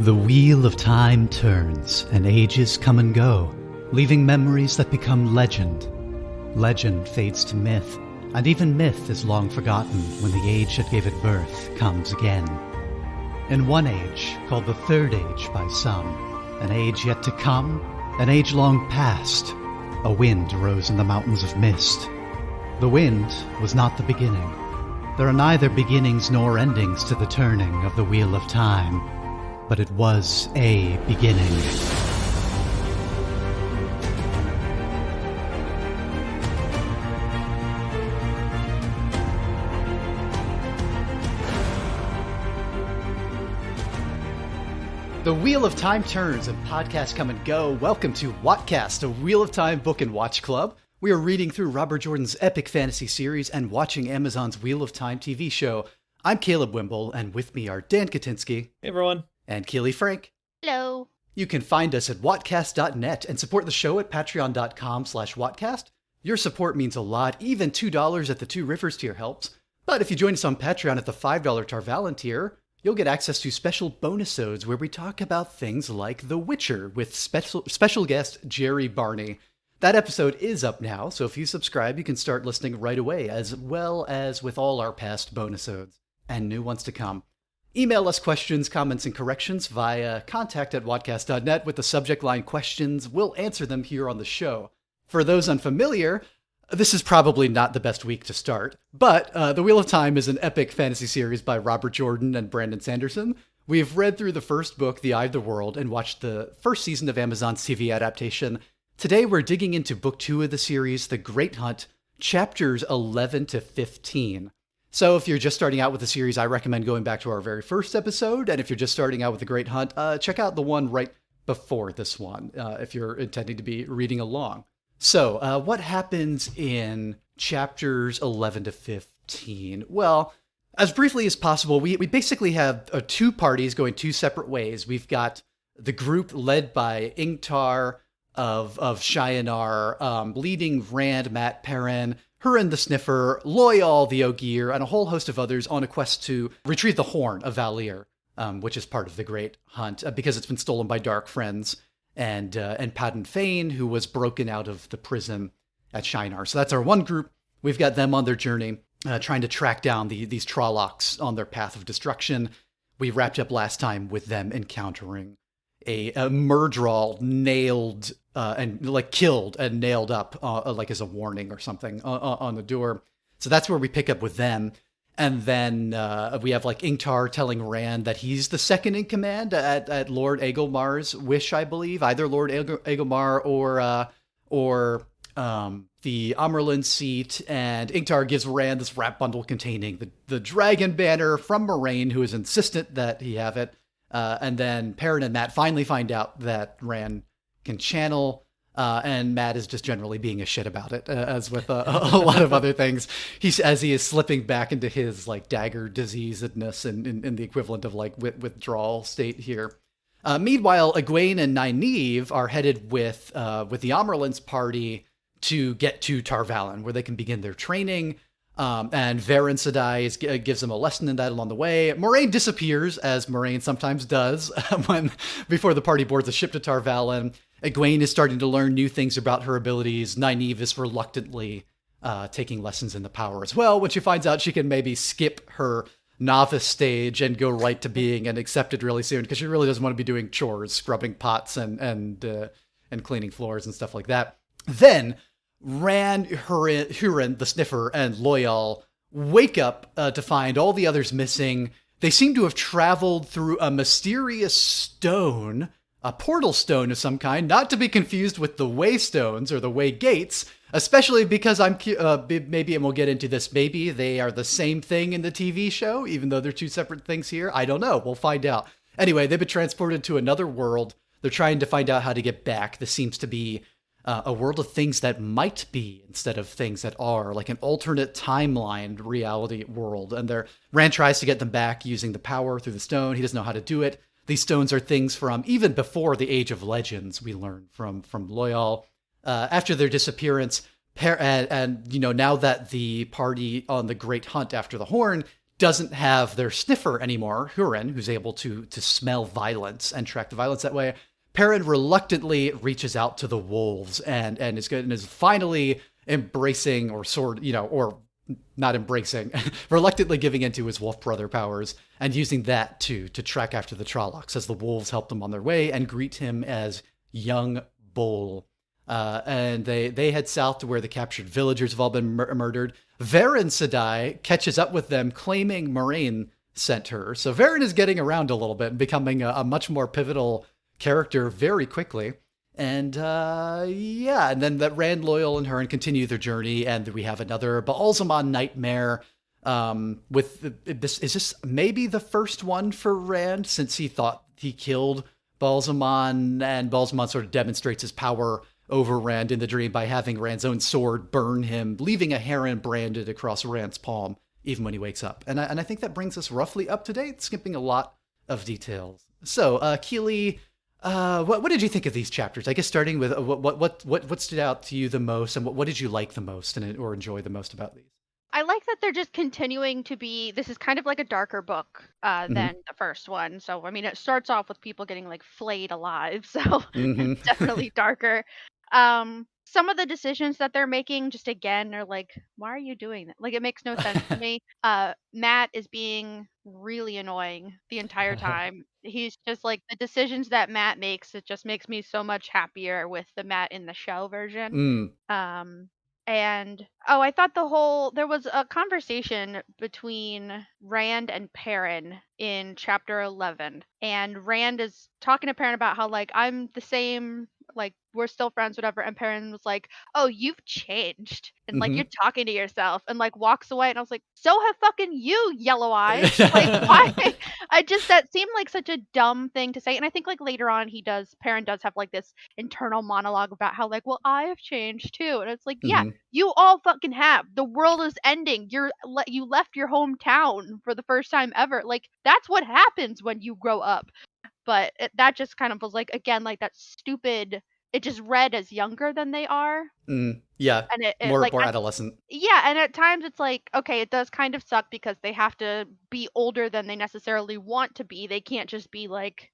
The wheel of time turns, and ages come and go, leaving memories that become legend. Legend fades to myth, and even myth is long forgotten when the age that gave it birth comes again. In one age, called the Third Age by some, an age yet to come, an age long past, a wind rose in the mountains of mist. The wind was not the beginning. There are neither beginnings nor endings to the turning of the wheel of time, but it was a beginning. The Wheel of Time turns and podcasts come and go. Welcome to Wattcast, a Wheel of Time book and watch club. We are reading through Robert Jordan's epic fantasy series and watching Amazon's Wheel of Time TV show. I'm Caleb Wimble, and with me are Dan Kutinsky. Hey, everyone. And Keeley Frank. Hello. You can find us at wattcast.net and support the show at patreon.com/wattcast. Your support means a lot. Even $2 at the Two Rivers tier helps. But if you join us on Patreon at the $5 Tarvalon tier, you'll get access to special bonusodes where we talk about things like The Witcher with special guest Jerry Barney. That episode is up now, so if you subscribe, you can start listening right away, as well as with all our past bonusodes and new ones to come. Email us questions, comments, and corrections via contact@wattcast.net with the subject line questions. We'll answer them here on the show. For those unfamiliar, this is probably not the best week to start, but The Wheel of Time is an epic fantasy series by Robert Jordan and Brandon Sanderson. We've read through the first book, The Eye of the World, and watched the first season of Amazon's TV adaptation. Today we're digging into Book 2 of the series, The Great Hunt, chapters 11 to 15. So if you're just starting out with the series, I recommend going back to our very first episode, and if you're just starting out with The Great Hunt, check out the one right before this one, if you're intending to be reading along. So, what happens in chapters 11 to 15? Well, as briefly as possible, we basically have two parties going two separate ways. We've got the group led by Ingtar of Shianar, leading Rand, Mat, Perrin, Hurin the Sniffer, Loial the Ogier, and a whole host of others on a quest to retrieve the Horn of Valere, which is part of the Great Hunt, because it's been stolen by Dark Friends. And Padan Fain, who was broken out of the prison at Shianar. So that's our one group. We've got them on their journey, trying to track down these Trollocs on their path of destruction. We wrapped up last time with them encountering a Murdral nailed and killed and nailed up as a warning or something on the door. So that's where we pick up with them. And then we have Ingtar telling Rand that he's the second in command at Lord Agelmar's wish, I believe. Either Lord Agelmar or the Amerlin seat. And Ingtar gives Rand this wrap bundle containing the dragon banner from Moraine, who is insistent that he have it. And then Perrin and Mat finally find out that Rand can channel. And Matt is just generally being a shit about it, as with a lot of other things. As he is slipping back into his dagger diseasedness and in the equivalent of withdrawal state here. Meanwhile, Egwene and Nynaeve are headed with the Amerlin's party to get to Tarvalon, where they can begin their training. And Verin Sedai gives them a lesson in that along the way. Moraine disappears, as Moraine sometimes does, before the party boards a ship to Tarvalon. Egwene is starting to learn new things about her abilities. Nynaeve is reluctantly taking lessons in the power as well, when she finds out she can maybe skip her novice stage and go right to being an accepted really soon, because she really doesn't want to be doing chores, scrubbing pots and cleaning floors and stuff like that. Then Rand, Hurin the Sniffer, and Loial wake up to find all the others missing. They seem to have traveled through a mysterious stone, a portal stone of some kind, not to be confused with the way stones or the way gates, especially because maybe, and we'll get into this, maybe they are the same thing in the TV show, even though they're two separate things here. I don't know. We'll find out. Anyway, they've been transported to another world. They're trying to find out how to get back. This seems to be a world of things that might be instead of things that are, like an alternate timeline reality world. And Rand tries to get them back using the power through the stone. He doesn't know how to do it. These stones are things from even before the Age of Legends, we learn from Loial. After their disappearance, now that the party on the Great Hunt after the Horn doesn't have their sniffer anymore, Hurin, who's able to smell violence and track the violence that way, Perrin reluctantly reaches out to the wolves and is good and is finally embracing or not embracing, reluctantly giving into his wolf brother powers and using that to track after the Trollocs as the wolves help them on their way and greet him as young Bull. And they head south to where the captured villagers have all been murdered. Verin Sedai catches up with them, claiming Moraine sent her. So Verin is getting around a little bit and becoming a much more pivotal character very quickly. And and then that Rand, Loial, and Hurin continue their journey, and we have another Baalzamon nightmare. Is this maybe the first one for Rand, since he thought he killed Baalzamon, and Baalzamon sort of demonstrates his power over Rand in the dream by having Rand's own sword burn him, leaving a heron branded across Rand's palm, even when he wakes up. And I think that brings us roughly up to date, skipping a lot of details. So, Keeley, what did you think of these chapters? I guess starting with what stood out to you the most, and what did you like the most or enjoy the most about these? I like that they're just continuing to be, this is kind of like a darker book than the first one. So, I mean, it starts off with people getting like flayed alive. So it's definitely darker. Some of the decisions that they're making just again are like, why are you doing that? Like, it makes no sense to me. Mat is being really annoying the entire time. He's just like, the decisions that Mat makes, it just makes me so much happier with the Mat in the show version. And I thought there was a conversation between Rand and Perrin in chapter 11, and Rand is talking to Perrin about how, like, I'm the same, like, we're still friends, whatever. And Perrin was like, oh, you've changed, and like, you're talking to yourself, and like walks away. And I was like, so have fucking you, yellow eyes. Like, why? That seemed like such a dumb thing to say. And I think like later on Perrin does have like this internal monologue about how, like, well, I have changed too. And it's like, yeah, you all fucking have. The world is ending. You left your hometown for the first time ever. Like, that's what happens when you grow up. But that just kind of was like, again, like that stupid, it just read as younger than they are. Yeah, and it more like adolescent. Yeah, and at times it's like, okay, it does kind of suck because they have to be older than they necessarily want to be. They can't just be like,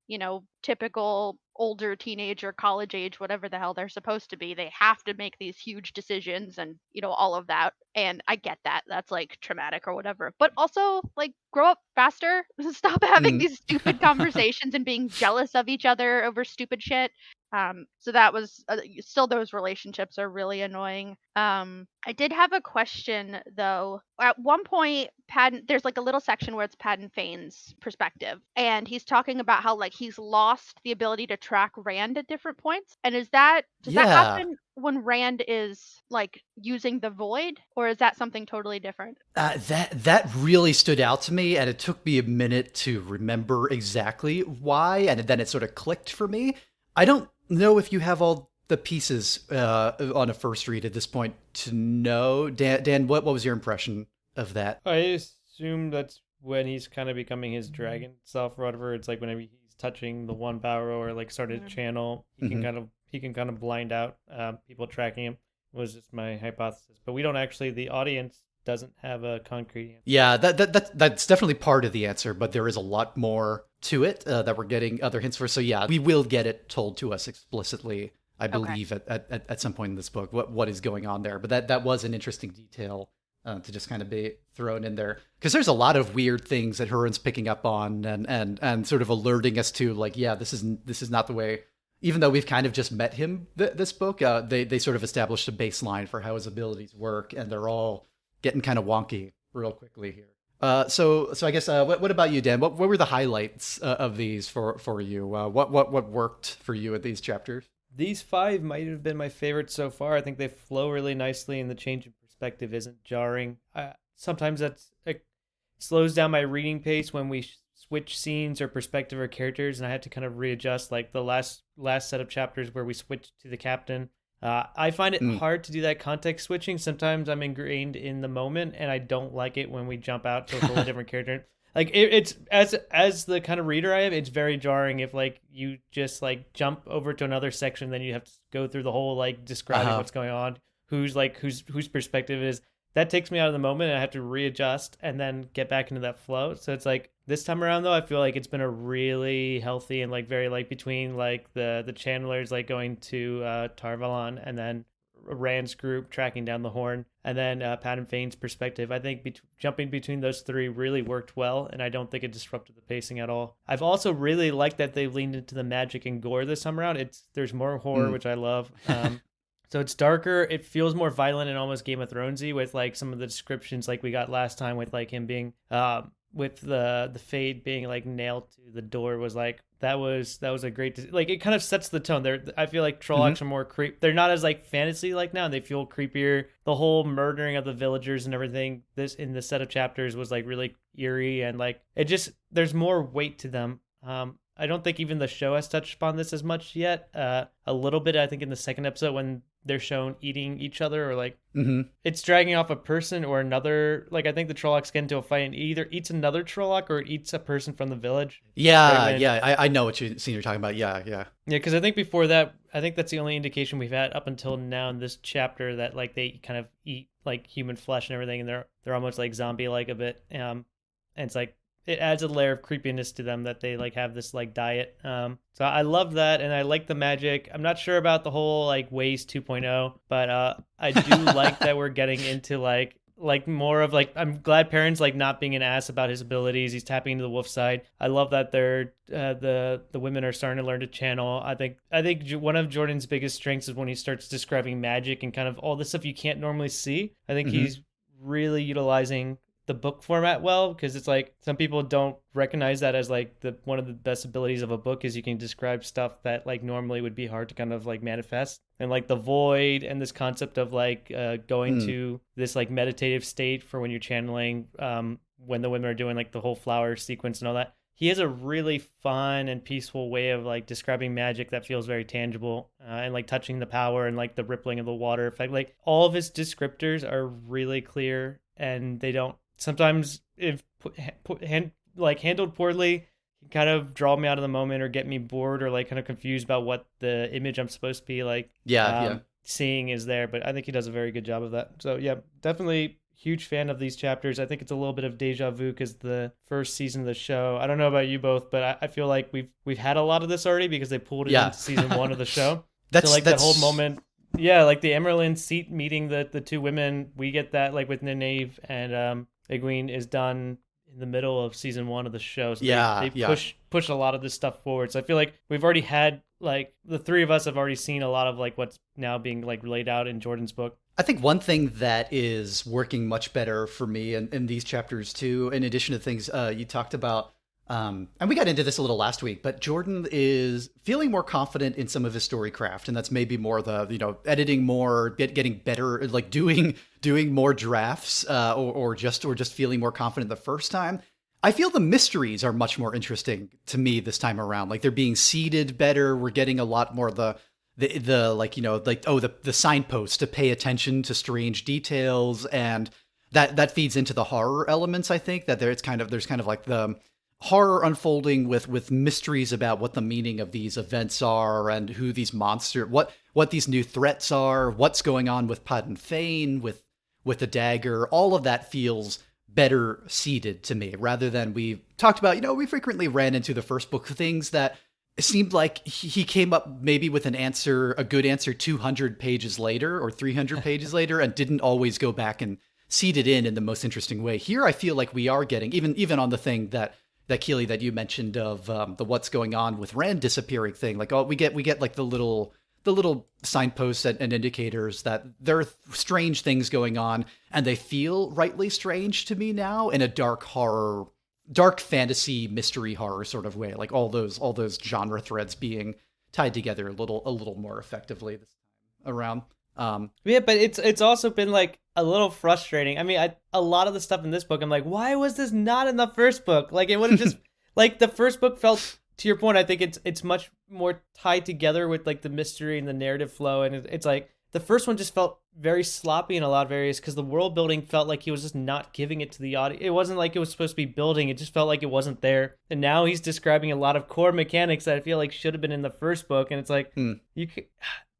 typical older teenager, college age, whatever the hell they're supposed to be. They have to make these huge decisions and, all of that. And I get that. That's like traumatic or whatever. But also, like, grow up faster. Stop having these stupid conversations and being jealous of each other over stupid shit. So that was still, those relationships are really annoying. I did have a question though. At one point, there's like a little section where it's Padan Fain's perspective, and he's talking about how, like, he's lost the ability to track Rand at different points. And does that happen when Rand is like using the void, or is that something totally different? That really stood out to me, and it took me a minute to remember exactly why, and then it sort of clicked for me. I don't know if you have all the pieces on a first read at this point to know. Dan, what was your impression of that? I assume that's when he's kind of becoming his dragon self or whatever. It's like whenever he's touching the one power or like started to channel, he can kind of blind out people tracking him. Was just my hypothesis, but we don't actually. The audience doesn't have a concrete answer. Yeah, that's definitely part of the answer, but there is a lot more to it that we're getting other hints for. So yeah, we will get it told to us explicitly, I believe, at some point in this book, what is going on there. But that was an interesting detail to just kind of be thrown in there, because there's a lot of weird things that Hurin's picking up on and sort of alerting us to, like, yeah, this is not the way. Even though we've kind of just met him this book, they sort of established a baseline for how his abilities work, and they're all getting kind of wonky real quickly here. So I guess what about you, Dan? What were the highlights of these for you? What worked for you at these chapters? These 5 might have been my favorite so far. I think they flow really nicely, and the change in perspective isn't jarring. Sometimes it slows down my reading pace when we switch scenes or perspective or characters, and I had to kind of readjust. Like the last set of chapters where we switched to the captain. I find it hard to do that context switching. Sometimes I'm ingrained in the moment, and I don't like it when we jump out to a totally different character. Like it's as the kind of reader I am, it's very jarring if like you just like jump over to another section, then you have to go through the whole like describing what's going on, whose perspective is. that takes me out of the moment and I have to readjust and then get back into that flow. So it's like this time around though, I feel like it's been a really healthy and like very like between like the channelers like going to Tar Valon and then Rand's group tracking down the Horn, and then Padan Fain's perspective. I think jumping between those three really worked well, and I don't think it disrupted the pacing at all. I've also really liked that they've leaned into the magic and gore this time around. There's more horror, which I love. So it's darker. It feels more violent and almost Game of Thronesy with like some of the descriptions like we got last time with like him being with the fade being like nailed to the door was like that was a great like it kind of sets the tone there. I feel like Trollocs are more they're not as like fantasy like now, and they feel creepier. The whole murdering of the villagers and everything this in the set of chapters was like really eerie, and like it just there's more weight to them. I don't think even the show has touched upon this as much yet. A little bit, I think, in the second episode when they're shown eating each other, or like it's dragging off a person or another. Like I think the Trollocs get into a fight and it either eats another Trolloc or it eats a person from the village. I know what you're talking about. Yeah. Because I think before that, I think that's the only indication we've had up until now in this chapter that like they kind of eat like human flesh and everything, and they're almost like zombie-like a bit. And it's like it adds a layer of creepiness to them that they like have this like diet. So I love that, and I like the magic. I'm not sure about the whole like Ways 2.0, but I do like that we're getting into like more of like I'm glad Perrin's like not being an ass about his abilities. He's tapping into the wolf side. I love that they're the women are starting to learn to channel. I think one of Jordan's biggest strengths is when he starts describing magic and kind of all the stuff you can't normally see. I think he's really utilizing the book format well, because it's like some people don't recognize that as like one of the best abilities of a book is you can describe stuff that like normally would be hard to kind of like manifest, and like the void and this concept of like going to this like meditative state for when you're channeling when the women are doing like the whole flower sequence and all that. He has a really fun and peaceful way of like describing magic that feels very tangible and like touching the power and like the rippling of the water effect. Like all of his descriptors are really clear, and they don't sometimes if handled poorly can kind of draw me out of the moment or get me bored or like kind of confused about what the image I'm supposed to be like seeing is there. But I think he does a very good job of that. So yeah, definitely huge fan of these chapters. I think it's a little bit of deja vu because the first season of the show, I don't know about you both, but I feel like we've had a lot of this already because they pulled it into season 1 of the show. That's that whole moment. Yeah, like the Emerald seat meeting the two women, we get that like with Nynaeve and Egwene is done in the middle of season 1 of the show. So they push a lot of this stuff forward. So I feel like we've already had like the three of us have already seen a lot of like what's now being like laid out in Jordan's book. I think one thing that is working much better for me in these chapters too, in addition to things you talked about, and we got into this a little last week, but Jordan is feeling more confident in some of his story craft, and that's maybe more the editing more, getting better, like doing more drafts, or just feeling more confident the first time. I feel the mysteries are much more interesting to me this time around. Like they're being seeded better. We're getting a lot more the signposts to pay attention to strange details, and that feeds into the horror elements. I think that there's kind of like the horror unfolding with mysteries about what the meaning of these events are and who these what these new threats are, what's going on with Padan Fain, with the dagger. All of that feels better seeded to me, rather than we talked about, we frequently ran into the first book things that it seemed like he came up maybe with a good answer 200 pages later or 300 pages later, and didn't always go back and seed it in the most interesting way. Here, I feel like we are getting, even on the thing that Keeley, that you mentioned of the what's going on with Rand disappearing thing, like we get like the little signposts and indicators that there are strange things going on, and they feel rightly strange to me now in a dark fantasy mystery horror sort of way, like all those genre threads being tied together a little more effectively this time around. Yeah, but it's also been like a little frustrating. I mean, a lot of the stuff in this book, I'm like, why was this not in the first book? Like, it would have just like the first book felt, to your point, I think it's much more tied together with like the mystery and the narrative flow, and it's like the first one just felt very sloppy in a lot of areas because the world building felt like he was just not giving it to the audience. It wasn't like it was supposed to be building; it just felt like it wasn't there. And now he's describing a lot of core mechanics that I feel like should have been in the first book, and it's like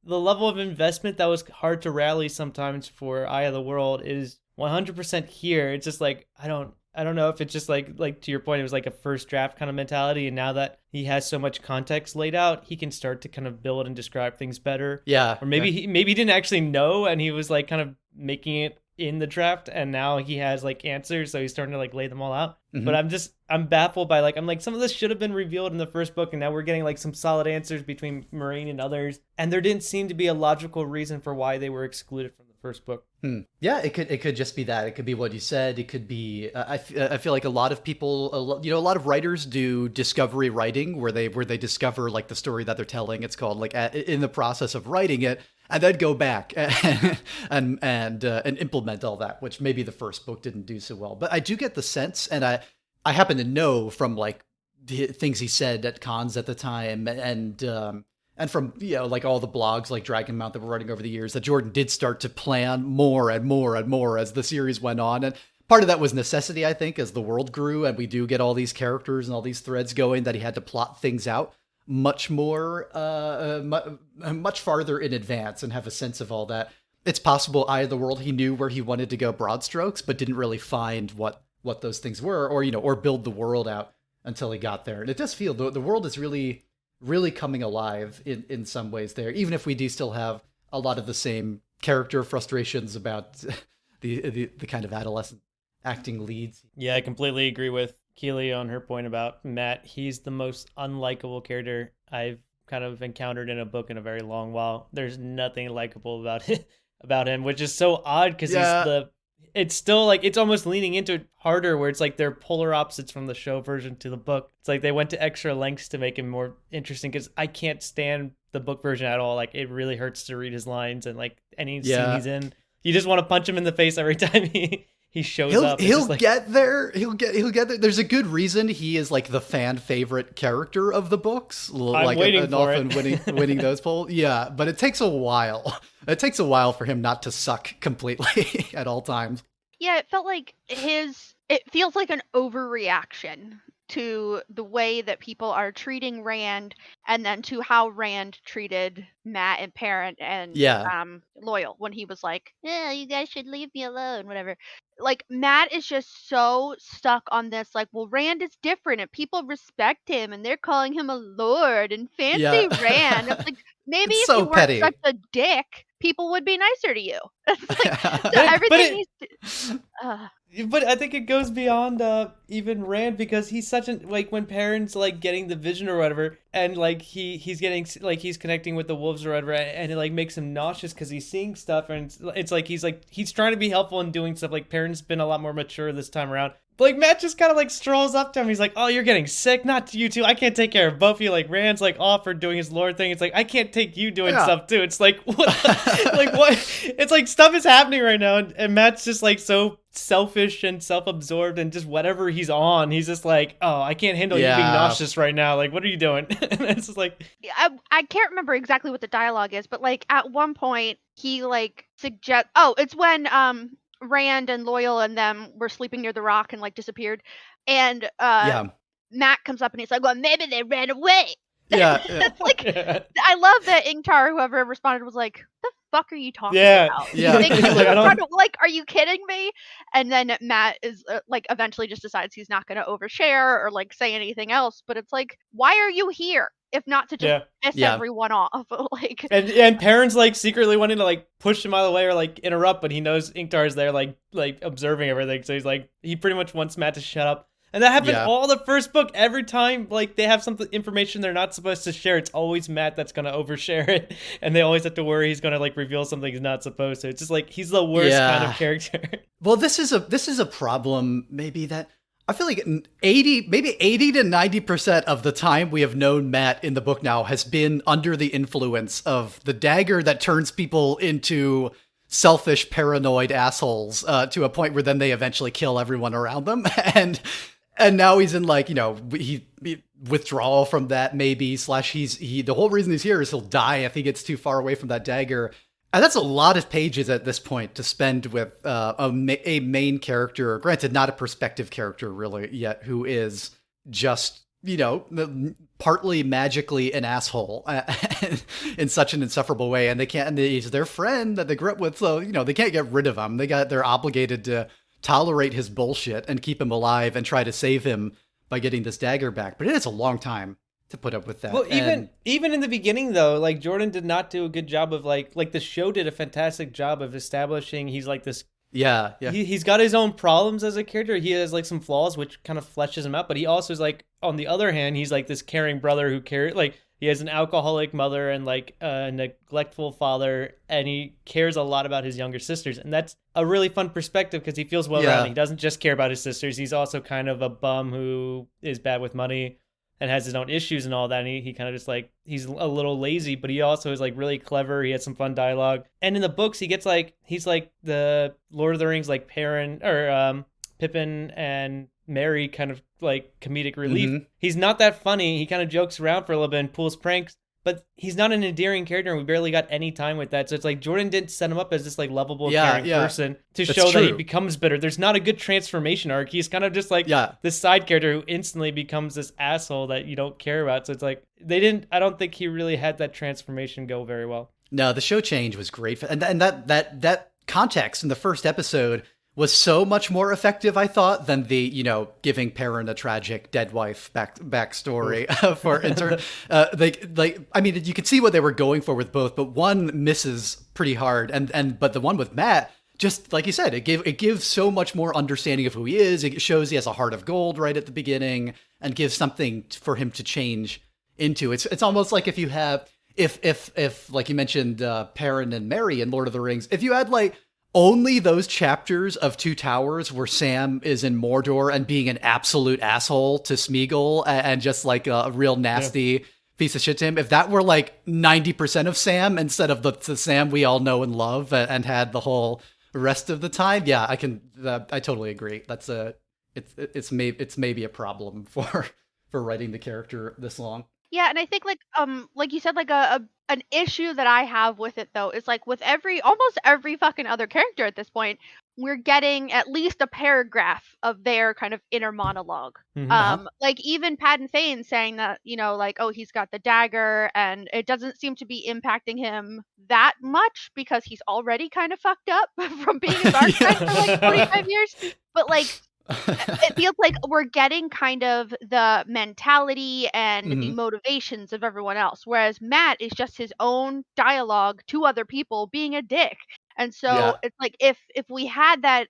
the level of investment that was hard to rally sometimes for Eye of the World is 100% here. It's just like, I don't know if it's just like to your point, it was like a first draft kind of mentality. And now that he has so much context laid out, he can start to kind of build and describe things better. Yeah. Or maybe he didn't actually know, and he was like kind of making it in the draft, and now he has like answers, so he's starting to like lay them all out. But I'm baffled by like, I'm like, some of this should have been revealed in the first book, and now we're getting like some solid answers between Moiraine and others, and there didn't seem to be a logical reason for why they were excluded from the first book. Yeah, it could just be that. It could be what you said. It could be. I feel like a lot of people, a lot of writers do discovery writing, where they discover like the story that they're telling. It's called like in the process of writing it, and then go back and implement all that, which maybe the first book didn't do so well. But I do get the sense, and I happen to know from like the things he said at cons at the time, and from, like all the blogs like Dragonmount that were writing over the years, that Jordan did start to plan more and more and more as the series went on. And part of that was necessity, I think, as the world grew and we do get all these characters and all these threads going, that he had to plot things out much more, much farther in advance and have a sense of all that. It's possible Eye of the World, he knew where he wanted to go broad strokes, but didn't really find what those things were, or build the world out until he got there. And it does feel the world is really coming alive in some ways there, even if we do still have a lot of the same character frustrations about the kind of adolescent acting leads. Yeah, I completely agree with Keeley on her point about Mat. He's the most unlikable character I've kind of encountered in a book in a very long while. There's nothing likable about him, which is so odd, because it's still like, it's almost leaning into it harder, where it's like they're polar opposites from the show version to the book. It's like they went to extra lengths to make him more interesting, because I can't stand the book version at all. Like, it really hurts to read his lines, and like any scene he's in, you just want to punch him in the face every time he shows up. He'll get there. He'll get there. There's a good reason he is like the fan favorite character of the books. I'm waiting for it. winning those polls. Yeah, but it takes a while. It takes a while for him not to suck completely at all times. Yeah, it felt like it feels like an overreaction to the way that people are treating Rand, and then to how Rand treated Mat and Perrin and Loial, when he was like, "Yeah, you guys should leave me alone," whatever. Like, Mat is just so stuck on this, like, well, Rand is different and people respect him and they're calling him a lord and fancy Rand. It's like, maybe if you weren't such a dick, people would be nicer to you. So everything But I think it goes beyond even Rand, because he's such an, like, when Perrin's like getting the vision or whatever, and like he's getting, like, he's connecting with the wolves or whatever, and it like makes him nauseous because he's seeing stuff, and it's like he's trying to be helpful and doing stuff. Like, Perrin's been a lot more mature this time around. But like, Mat just kind of like strolls up to him. He's like, "Oh, you're getting sick. Not you two. I can't take care of both of you." Like, Rand's like off for doing his lord thing. It's like, I can't take you doing stuff too. It's like, what? Like, what? It's like stuff is happening right now, and Mat's just like so selfish and self-absorbed, and just whatever he's on, he's just like, "Oh, I can't handle you being nauseous right now. Like, what are you doing?" And it's just like, I can't remember exactly what the dialogue is, but like at one point he like suggests, it's when Rand and Loial and them were sleeping near the rock and like disappeared, and Mat comes up and he's like, "Well, maybe they ran away." It's like, I love that Ingtar, whoever responded, was like, "The fuck are you talking about?" Like, are you kidding me? And then Mat is like, eventually just decides he's not going to overshare or like say anything else. But it's like, why are you here if not to just piss everyone off? Like, and Perrin's like secretly wanting to like push him out of the way or like interrupt, but he knows Ingtar's there, like observing everything. So he's like, he pretty much wants Mat to shut up. And that happened all the first book. Every time like they have something, information they're not supposed to share, it's always Mat that's gonna overshare it, and they always have to worry he's gonna like reveal something he's not supposed to. It's just like, he's the worst kind of character. Well, this is a problem, maybe, that I feel like 80 to 90% of the time we have known Mat in the book now has been under the influence of the dagger that turns people into selfish, paranoid assholes, to a point where then they eventually kill everyone around them. And now he's in like, he withdrawal from that, maybe, / the whole reason he's here is he'll die if he gets too far away from that dagger. And that's a lot of pages at this point to spend with a main character, granted not a perspective character really yet, who is just partly magically an asshole in such an insufferable way, and they can't. And he's their friend that they grew up with, so they can't get rid of him. They're obligated to tolerate his bullshit and keep him alive and try to save him by getting this dagger back. But it is a long time to put up with that. Well, even in the beginning though, like Jordan did not do a good job of like the show did a fantastic job of establishing he's like this. Yeah. He's got his own problems as a character. He has like some flaws, which kind of fleshes him out. But he also is like, on the other hand, he's like this caring brother who cares. Like he has an alcoholic mother and like a neglectful father, and he cares a lot about his younger sisters. And that's a really fun perspective because he feels well-rounded. He doesn't just care about his sisters. He's also kind of a bum who is bad with money and has his own issues and all that. And he kind of just like, he's a little lazy, but he also is like really clever. He has some fun dialogue. And in the books, he gets like, he's like the Lord of the Rings, like Perrin or Pippin and Merry kind of like comedic relief. Mm-hmm. He's not that funny. He kind of jokes around for a little bit and pulls pranks, but he's not an endearing character, and we barely got any time with that. So it's like Jordan didn't set him up as this like lovable, caring person to show that he becomes bitter. There's not a good transformation arc. He's kind of just like this side character who instantly becomes this asshole that you don't care about. So it's like I don't think he really had that transformation go very well. No, the show change was great. And that context in the first episode was so much more effective, I thought, than the, giving Perrin a tragic dead wife backstory for intern. I mean, you could see what they were going for with both, but one misses pretty hard, but the one with Mat, just like you said, it gives so much more understanding of who he is. It shows he has a heart of gold right at the beginning, and gives something for him to change into. It's almost like if you have if like you mentioned Perrin and Merry in Lord of the Rings, if you had like only those chapters of Two Towers where Sam is in Mordor and being an absolute asshole to Smeagol and just like a real nasty piece of shit to him, if that were like 90% of Sam instead of the Sam we all know and love and had the whole rest of the time, I totally agree. That's it's maybe a problem for writing the character this long. Yeah, and I think like you said, like an issue that I have with it though is like with almost every fucking other character at this point, we're getting at least a paragraph of their kind of inner monologue. Mm-hmm. Like even Padan Fain saying that, like, oh, he's got the dagger and it doesn't seem to be impacting him that much because he's already kind of fucked up from being a dark side for like 45 years. But like it feels like we're getting kind of the mentality and the motivations of everyone else, whereas Mat is just his own dialogue to other people being a dick. And so it's like if we had that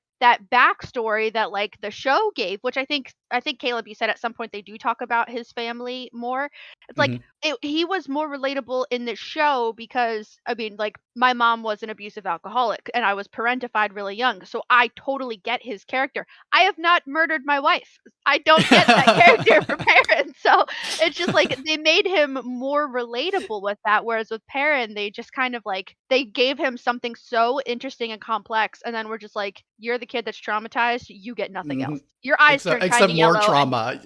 backstory that like the show gave, which I think Caleb, you said at some point they do talk about his family more. It's like he was more relatable in the show because I mean, like my mom was an abusive alcoholic and I was parentified really young, so I totally get his character. I have not murdered my wife. I don't get that character for Perrin, so it's just like they made him more relatable with that. Whereas with Perrin, they just kind of like they gave him something so interesting and complex, and then we're just like, you're the kid that's traumatized. You get nothing else. Your eyes turn kind of yellow. More trauma.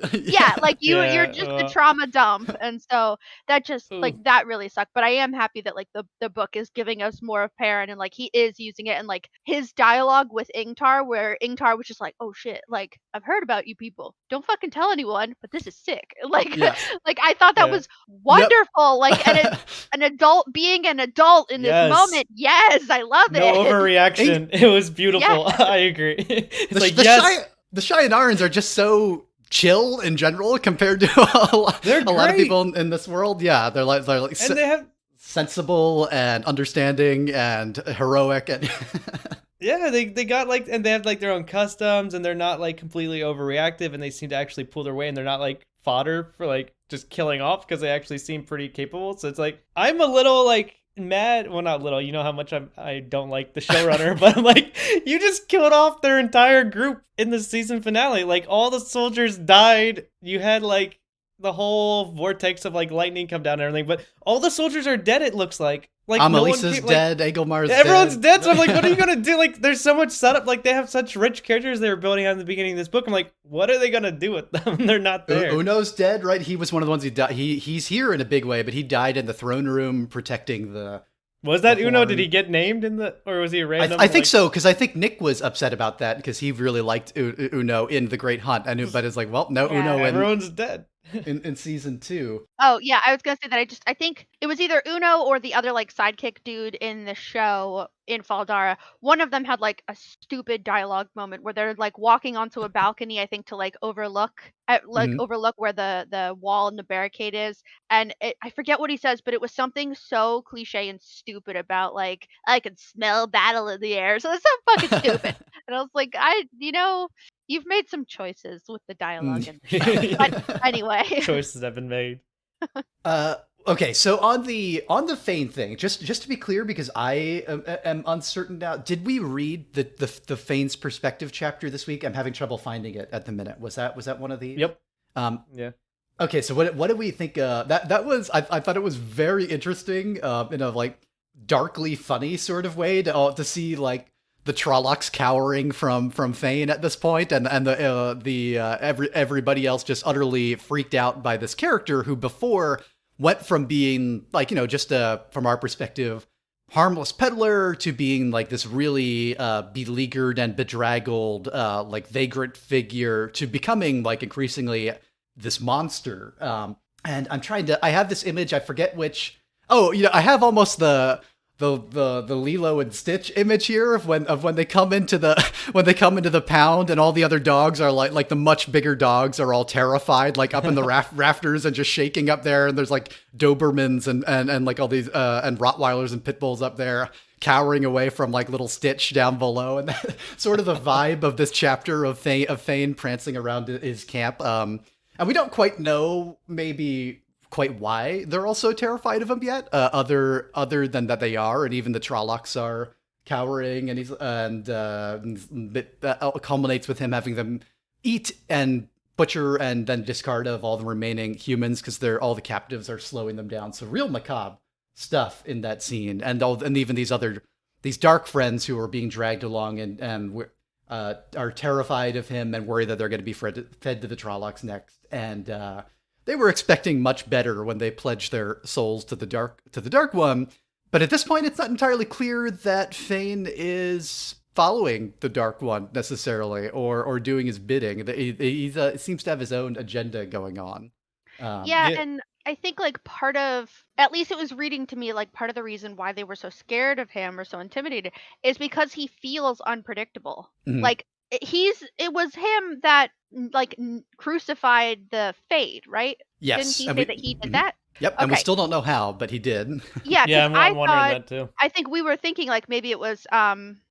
Like you're just a trauma dump, and so that just like that really sucked. But I am happy that like the book is giving us more of Perrin, and like he is using it, and like his dialogue with Ingtar, where Ingtar was just like, oh shit, like I've heard about you people. Don't fucking tell anyone, but this is sick. Like like I thought that was wonderful. Like an adult being an adult in this moment. Yes, I love it. No overreaction. It was beautiful. I agree. The Shyanarans are just so chill in general compared to a lot of people in this world. Yeah, they're like and they have sensible and understanding and heroic and they got like, and they have like their own customs, and they're not like completely overreactive, and they seem to actually pull their weight, and they're not like fodder for like just killing off because they actually seem pretty capable. So it's like I'm a little like mad, well not little, you know how much I don't like the showrunner, but I'm like, you just killed off their entire group in the season finale. Like all the soldiers died. You had like the whole vortex of like lightning come down and everything, but all the soldiers are dead, it looks like. Like Amalisa's dead, Agelmar's dead. Everyone's dead, so I'm like, what are you gonna do? Like there's so much setup, like they have such rich characters they were building on the beginning of this book. I'm like, what are they gonna do with them? They're not there. Uno's dead, right? He was one of the ones who died. He's here in a big way, but he died in the throne room protecting the... Was that Uno? Did he get named in the, or was he a random? I think so, because I think Nick was upset about that because he really liked Uno in The Great Hunt, but it's like, well, no, Uno. Everyone's dead. in season 2. Oh yeah, I was gonna say that I think it was either Uno or the other like sidekick dude in the show in Faldara. One of them had like a stupid dialogue moment where they're like walking onto a balcony, I think, to like overlook where the wall and the barricade is, and I forget what he says, but it was something so cliche and stupid about like I could smell battle in the air. So it's so fucking stupid, and I was like, you've made some choices with the dialogue in the show. But anyway, choices have been made. Okay, so on the Fain thing, just to be clear, because I am uncertain now. Did we read the Fain's perspective chapter this week? I'm having trouble finding it at the minute. Was that one of these? Yep. Yeah. Okay, so what do we think? That was I thought it was very interesting in a like darkly funny sort of way to see like the Trollocs cowering from Fain at this point, and everybody else just utterly freaked out by this character who before went from being like, just from our perspective, harmless peddler to being like this really beleaguered and bedraggled like vagrant figure to becoming like increasingly this monster. And I have this image, I forget which. Oh, I have almost the Lilo and Stitch image here of when they come into the pound and all the other dogs are like the much bigger dogs are all terrified, like up in the rafters and just shaking up there, and there's like Dobermans and like all these and Rottweilers and pit bulls up there cowering away from like little Stitch down below, and that, sort of the vibe of this chapter of Fain prancing around his camp. And we don't quite know maybe quite why they're all so terrified of him yet, other than that they are, and even the Trollocs are cowering, and that culminates with him having them eat and butcher and then discard of all the remaining humans because all the captives are slowing them down. So real macabre stuff in that scene, and even these dark friends who are being dragged along and are terrified of him and worry that they're going to be fed to the Trollocs next, and they were expecting much better when they pledged their souls to the Dark One, but at this point, it's not entirely clear that Fain is following the Dark One necessarily, or doing his bidding. He seems to have his own agenda going on. And I think like at least it was reading to me like part of the reason why they were so scared of him or so intimidated is because he feels unpredictable. Mm-hmm. Like it was him that like crucified the Fade, right? Yes. Didn't he say that he did that? Yep. Okay. And we still don't know how, but he did. Yeah. Yeah, I'm wondering that too. I think we were thinking like maybe it was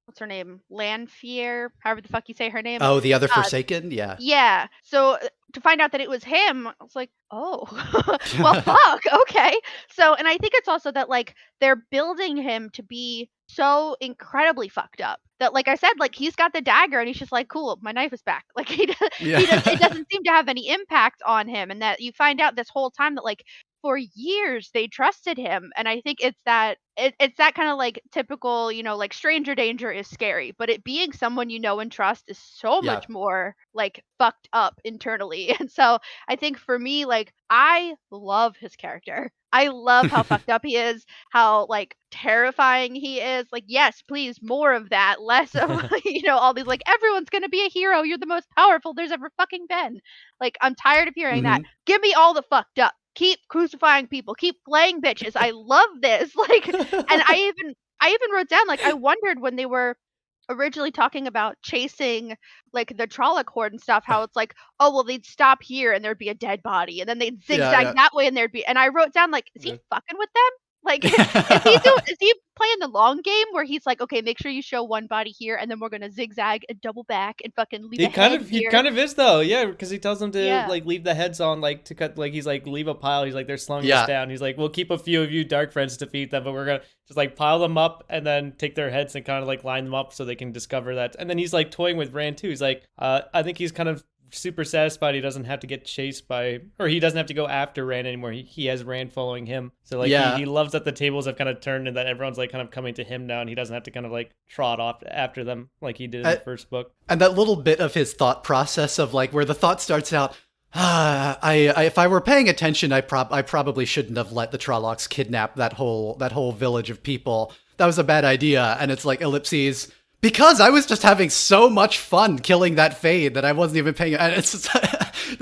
what's her name? Lanfear, however the fuck you say her name. Oh, the other Forsaken? Yeah. Yeah. So to find out that it was him, I was like, oh, well, fuck. Okay. So, and I think it's also that like they're building him to be so incredibly fucked up that, like I said, like he's got the dagger and he's just like, cool, my knife is back. Like it doesn't seem to have any impact on him. And that you find out this whole time that like for years they trusted him. And I think it's that kind of like typical, like stranger danger is scary, but it being someone you know and trust is so much more like fucked up internally. And so I think for me, like I love his character. I love how fucked up he is, how like terrifying he is. Like, yes, please, more of that, less of all these like everyone's gonna be a hero. You're the most powerful there's ever fucking been. Like, I'm tired of hearing that. Give me all the fucked up. Keep crucifying people. Keep playing bitches. I love this. Like, and I even wrote down like I wondered when they were originally talking about chasing like the Trolloc horde and stuff, how it's like, oh well, they'd stop here and there'd be a dead body, and then they'd zigzag that way and there'd be. And I wrote down like, is he fucking with them? Like, is he playing the long game where he's like, okay, make sure you show one body here, and then we're gonna zigzag and double back and fucking leave. He kind of is though, yeah, because he tells them to like leave the heads on, like to cut, like he's like leave a pile. He's like they're slowing us down. He's like we'll keep a few of you dark friends to defeat them, but we're gonna just like pile them up and then take their heads and kind of like line them up so they can discover that. And then he's like toying with Rand too. He's like, I think he's kind of super satisfied he doesn't have to get chased by, or he doesn't have to go after Rand anymore. He has Rand following him. So like he loves that the tables have kind of turned and that everyone's like kind of coming to him now, and he doesn't have to kind of like trot off after them like he did in the first book. And that little bit of his thought process of like where the thought starts out, if I were paying attention, I probably shouldn't have let the Trollocs kidnap that whole village of people. That was a bad idea. And it's like ellipses. Because I was just having so much fun killing that Fade that I wasn't even paying. And it's just,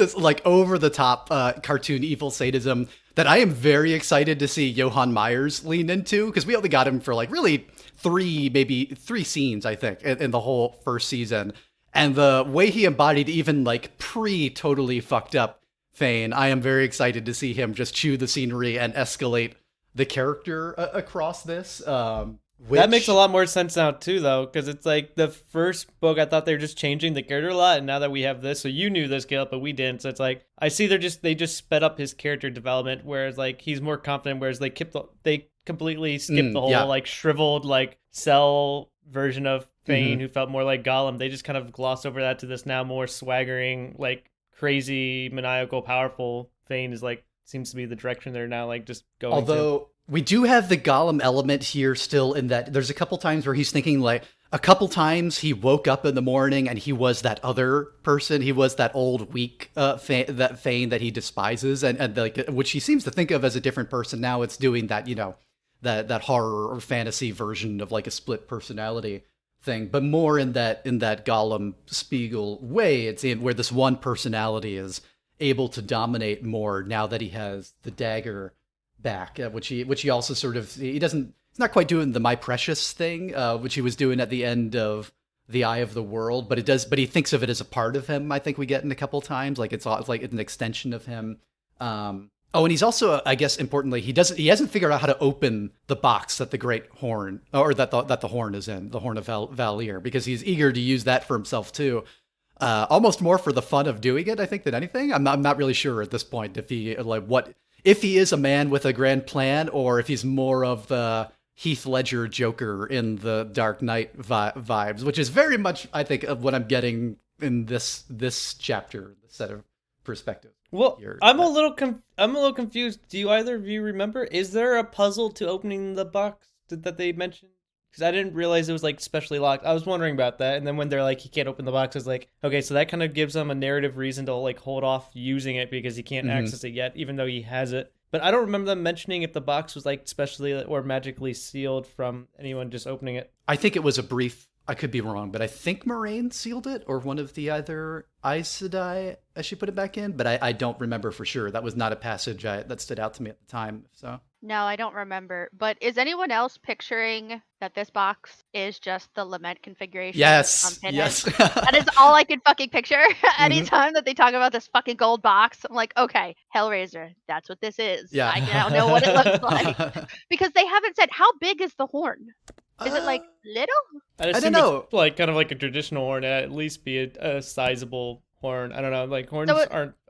this like over the top cartoon evil sadism that I am very excited to see Johann Myers lean into, because we only got him for like really maybe three scenes, I think, in the whole first season. And the way he embodied even like totally fucked up Fain, I am very excited to see him just chew the scenery and escalate the character across this. That makes a lot more sense now too, though, because it's like the first book I thought they were just changing the character a lot, and now that we have this, so you knew this, Caleb, but we didn't. So it's like I see they just sped up his character development, whereas like he's more confident, whereas they completely skipped the whole like shriveled like cell version of Fain who felt more like Gollum. They just kind of glossed over that to this now more swaggering, like crazy, maniacal, powerful Fain is like seems to be the direction they're now like just going. Although we do have the Gollum element here still, in that there's a couple times where he's thinking like a couple times he woke up in the morning and he was that other person. He was that old weak Fain that he despises, and like which he seems to think of as a different person. Now it's doing that, you know, that horror or fantasy version of like a split personality thing, but more in that Gollum Spiegel way. It's in where this one personality is able to dominate more now that he has the dagger back, which he also sort of he's not quite doing the My Precious thing, which he was doing at the end of The Eye of the World, but he thinks of it as a part of him. I think we get in a couple times, like it's like an extension of him. Oh, and he's also, I guess, importantly, he hasn't figured out how to open the box that the great horn, or that the horn is in, the Horn of Valere, because he's eager to use that for himself too. Almost more for the fun of doing it, I think, than anything. I'm not really sure at this point if he is a man with a grand plan, or if he's more of the Heath Ledger Joker in the Dark Knight vibes, which is very much, I think, of what I'm getting in this chapter, the set of perspectives. Well, I'm a little confused. Do you either of you remember? Is there a puzzle to opening the box that they mentioned? Because I didn't realize it was like specially locked. I was wondering about that, and then when they're like he can't open the box, I was like, okay, so that kind of gives them a narrative reason to like hold off using it because he can't access it yet, even though he has it. But I don't remember them mentioning if the box was like specially or magically sealed from anyone just opening it. I think it was a brief. I could be wrong, but I think Moraine sealed it, or one of the other Aes Sedai as she put it back in, but I don't remember for sure. That was not a passage that stood out to me at the time. So no, I don't remember. But is anyone else picturing that this box is just the lament configuration? Yes, yes. That is all I can fucking picture. Anytime that they talk about this fucking gold box, I'm like, okay, Hellraiser, that's what this is. Yeah. I now know what it looks like. Because they haven't said, how big is the horn? Is it like little? I don't know. It's like kind of like a traditional horn, at least be a sizable horn. I don't know. Like horns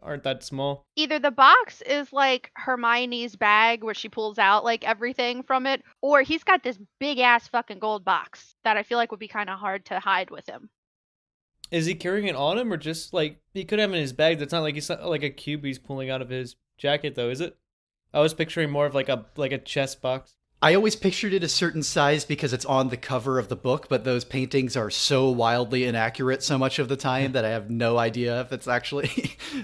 aren't that small. Either the box is like Hermione's bag where she pulls out like everything from it, or he's got this big ass fucking gold box that I feel like would be kind of hard to hide with him. Is he carrying it on him, or just like he could have it in his bag? That's not like a cube he's pulling out of his jacket, though, is it? I was picturing more of like a chest box. I always pictured it a certain size because it's on the cover of the book, but those paintings are so wildly inaccurate so much of the time that I have no idea if it's actually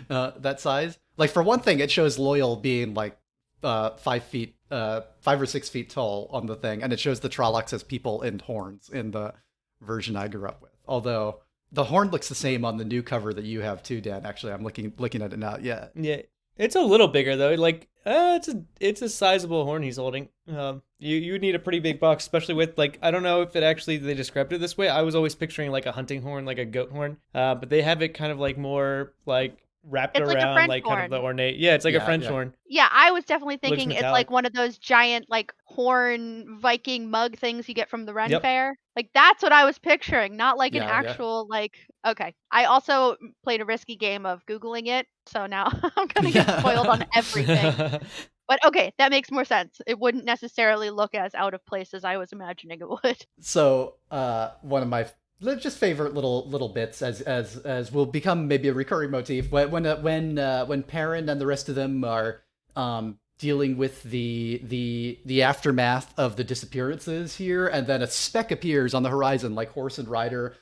that size. Like, for one thing, it shows Loial being like 5 or 6 feet tall on the thing, and it shows the Trollocs as people in horns in the version I grew up with. Although the horn looks the same on the new cover that you have too, Dan. Actually, I'm looking at it now. Yeah. Yeah. It's a little bigger though. Like it's a sizable horn he's holding. You would need a pretty big box, especially with like I don't know if they described it this way. I was always picturing like a hunting horn, like a goat horn. But they have it kind of like more like wrapped around like kind of the ornate. Yeah, it's like a French horn. Yeah, I was definitely thinking it's like one of those giant like horn Viking mug things you get from the Ren Fair. Like that's what I was picturing, not like an actual like. Okay, I also played a risky game of Googling it, so now I'm gonna get spoiled on everything. But okay, that makes more sense. It wouldn't necessarily look as out of place as I was imagining it would. So one of my just favorite little bits as will become maybe a recurring motif when Perrin and the rest of them are dealing with the aftermath of the disappearances here, and then a speck appears on the horizon like horse and rider.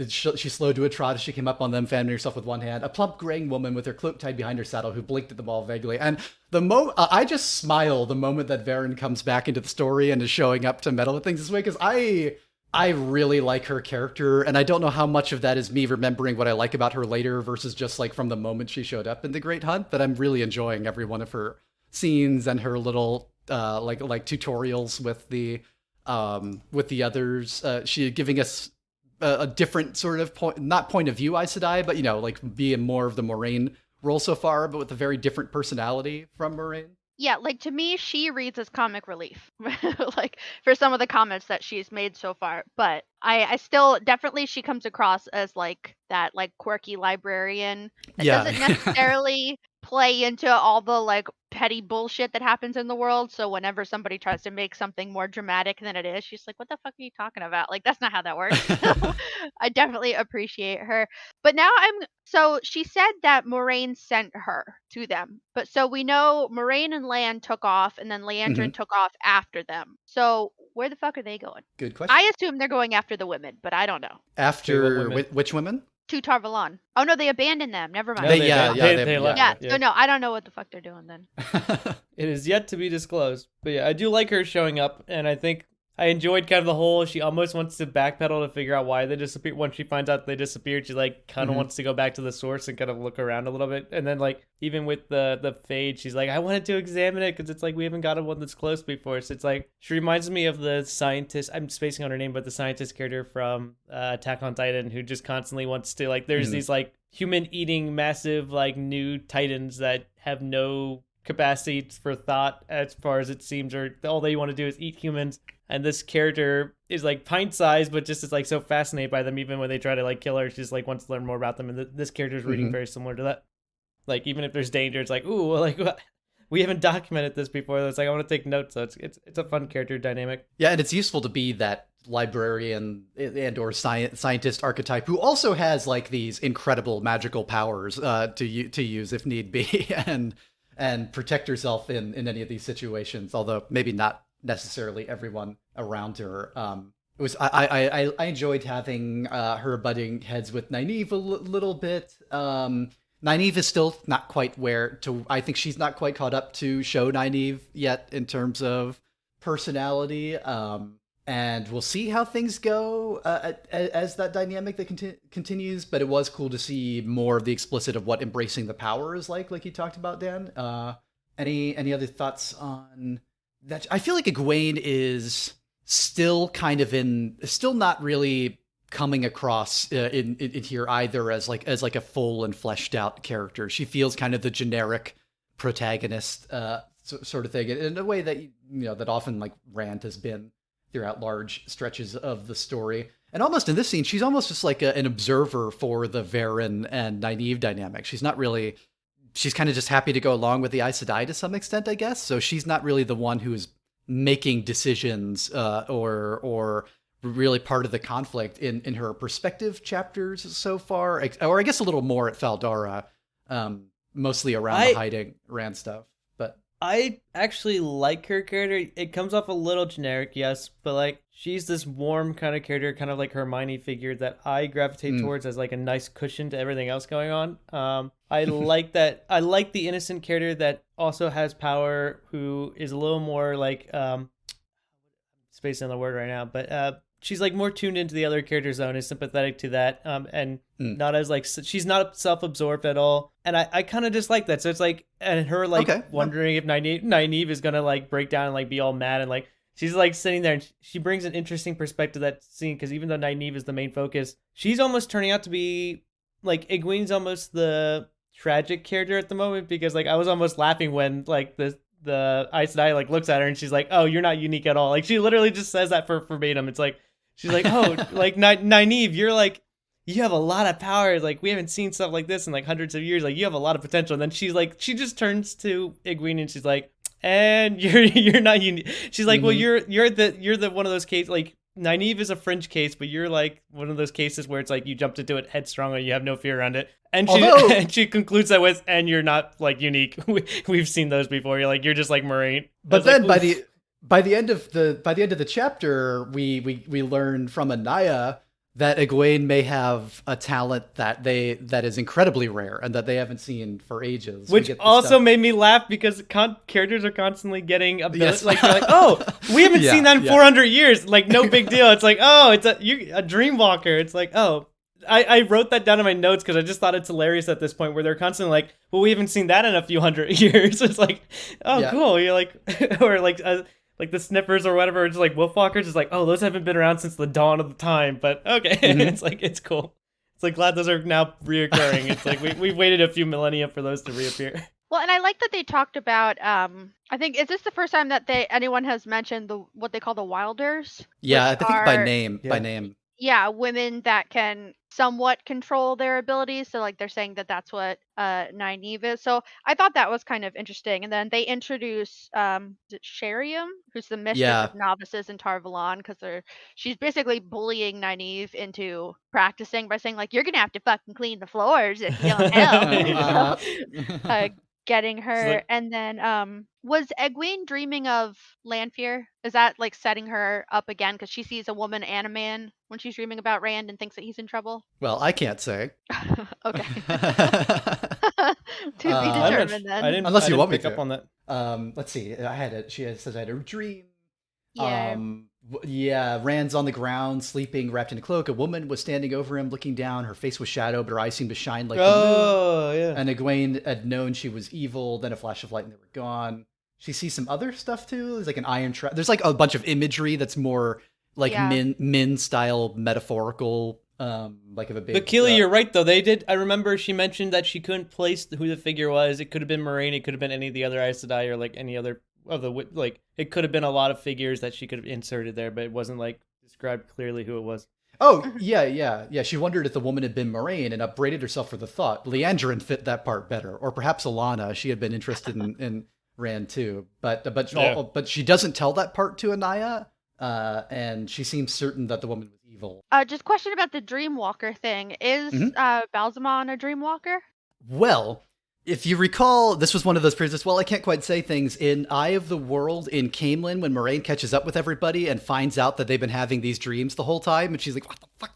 She slowed to a trot as she came up on them, fanning herself with one hand. A plump graying woman with her cloak tied behind her saddle who blinked at them all vaguely. And I just smile the moment that Verin comes back into the story and is showing up to meddle with things this way, because I I really like her character, and I don't know how much of that is me remembering what I like about her later versus just like from the moment she showed up in The Great Hunt, but I'm really enjoying every one of her scenes and her little like tutorials with the others. She giving us a different sort of point of view Aes Sedai, but like being more of the Moraine role so far, but with a very different personality from Moraine. Yeah, like to me, she reads as comic relief, like for some of the comments that she's made so far. But I still definitely she comes across as like that like quirky librarian that doesn't necessarily play into all the like petty bullshit that happens in the world. So whenever somebody tries to make something more dramatic than it is, she's like, "What the fuck are you talking about? Like that's not how that works." So I definitely appreciate her. But now so she said that Moraine sent her to them. But so we know Moraine and Lan took off, and then Leandrin took off after them. So where the fuck are they going? Good question. I assume they're going after the women, but I don't know. After which women? To Tar Valon. Oh no, they abandoned them. Never mind. They left. Yeah, so no, I don't know what the fuck they're doing then. It is yet to be disclosed. But yeah, I do like her showing up, and I think I enjoyed kind of the whole, she almost wants to backpedal to figure out why they disappeared. Once she finds out they disappeared, she like kind of wants to go back to the source and kind of look around a little bit. And then like even with the fade, she's like, I wanted to examine it because it's like we haven't got one that's close before. So it's like, she reminds me of the scientist, I'm spacing on her name, but the scientist character from Attack on Titan who just constantly wants to like, there's these like human eating massive like new titans that have no capacity for thought as far as it seems, or all they want to do is eat humans. And this character is like pint-sized, but just is like so fascinated by them. Even when they try to like kill her, she just like wants to learn more about them. And this character is reading very similar to that. Like even if there's danger, it's like, ooh, like we haven't documented this before. It's like I want to take notes. So it's a fun character dynamic. Yeah, and it's useful to be that librarian and/or scientist archetype who also has like these incredible magical powers to use if need be, and protect herself in any of these situations. Although maybe not necessarily everyone around her. It was I enjoyed having her butting heads with Nynaeve a little bit. Nynaeve is still not quite I think she's not quite caught up to show Nynaeve yet in terms of personality. And we'll see how things go as that dynamic that continues. But it was cool to see more of the explicit of what embracing the power is like you talked about, Dan. Any other thoughts on that? I feel like Egwene is still still not really coming across in here either as like a full and fleshed out character. She feels kind of the generic protagonist sort of thing in a way that that often like Rand has been throughout large stretches of the story. And almost in this scene, she's almost just like an observer for the Verin and Nynaeve dynamic. She's kind of just happy to go along with the Aes Sedai to some extent, I guess. So she's not really the one who's making decisions or really part of the conflict in her perspective chapters so far. Or I guess a little more at Faldara, mostly around the hiding Rand stuff. But I actually like her character. It comes off a little generic, yes, but like she's this warm kind of character, kind of like Hermione figure that I gravitate towards as like a nice cushion to everything else going on. I like that. I like the innocent character that also has power, who is a little more like spacing on the word right now, but she's like more tuned into the other character zone, is sympathetic to that, and not as like, she's not self-absorbed at all. And I kind of just like that. So it's like, and her like wondering if Nynaeve is gonna like break down and like be all mad, and like she's like sitting there, and she brings an interesting perspective to that scene, because even though Nynaeve is the main focus, she's almost turning out to be like, Egwene's almost the tragic character at the moment, because like I was almost laughing when like the Aes Sedai like looks at her and she's like, oh, you're not unique at all. Like she literally just says that for verbatim. It's like, she's like, oh, like Nynaeve, you're like, you have a lot of power. Like we haven't seen stuff like this in like hundreds of years. Like you have a lot of potential. And then she's like, she just turns to Egwene and she's like, and you're not unique. She's like, well, you're the one of those cases, like Nynaeve is a fringe case, but you're like one of those cases where it's like you jumped into it headstrong and you have no fear around it. And she concludes that with, and you're not like unique. We've seen those before. You're like, you're just like Moraine. But then by the end of the chapter, we learn from Anaya that Egwene may have a talent that is incredibly rare and that they haven't seen for ages. Which also made me laugh because characters are constantly getting ability, like, they're like, oh, we haven't seen that in 400 years. Like, no big deal. It's like, oh, it's a dreamwalker. It's like, oh, I wrote that down in my notes because I just thought it's hilarious at this point where they're constantly like, well, we haven't seen that in a few hundred years. It's like, oh, cool. You're like, or like the sniffers or whatever, just like wolfwalkers, is like, oh, those haven't been around since the dawn of the time, but okay. It's like, it's cool. It's like, glad those are now reoccurring. It's like we've waited a few millennia for those to reappear. Well, and I like that they talked about, I think, is this the first time that anyone has mentioned what they call the Wilders? Yeah, I think by name. Yeah, women that can somewhat control their abilities. So, like, they're saying that that's what Nynaeve is. So I thought that was kind of interesting. And then they introduce Sheriam, who's the mistress of novices in Tar Valon, because she's basically bullying Nynaeve into practicing by saying, like, you're going to have to fucking clean the floors if you don't help. Getting her. Like, and then was Egwene dreaming of Lanfear? Is that like setting her up again because she sees a woman and a man when she's dreaming about Rand and thinks that he's in trouble? Well, I can't say. Okay. To be determined then. Unless you want me to pick up on that. Let's see. She says I had a dream. Yeah. Rand's on the ground, sleeping, wrapped in a cloak. A woman was standing over him, looking down. Her face was shadowed, but her eyes seemed to shine like the moon. Yeah. And Egwene had known she was evil. Then a flash of light, and they were gone. She sees some other stuff too. There's like an iron trap. There's like a bunch of imagery that's more like Min style, metaphorical. Like of a big. But Keeley, you're right though. I remember she mentioned that she couldn't place who the figure was. It could have been Moraine. It could have been any of the other Aes Sedai or like any other. Like it could have been a lot of figures that she could have inserted there, but it wasn't like described clearly who it was. Oh, yeah. She wondered if the woman had been Moraine and upbraided herself for the thought. Leandrin fit that part better, or perhaps Alana. She had been interested in Rand too, but she doesn't tell that part to Anaya, and she seems certain that the woman was evil. Just question about the Dreamwalker thing. Is Balsamon a Dreamwalker? Well, if you recall, this was one of those periods. Well, I can't quite say things in Eye of the World in Caemlyn when Moraine catches up with everybody and finds out that they've been having these dreams the whole time, and she's like, "What the fuck?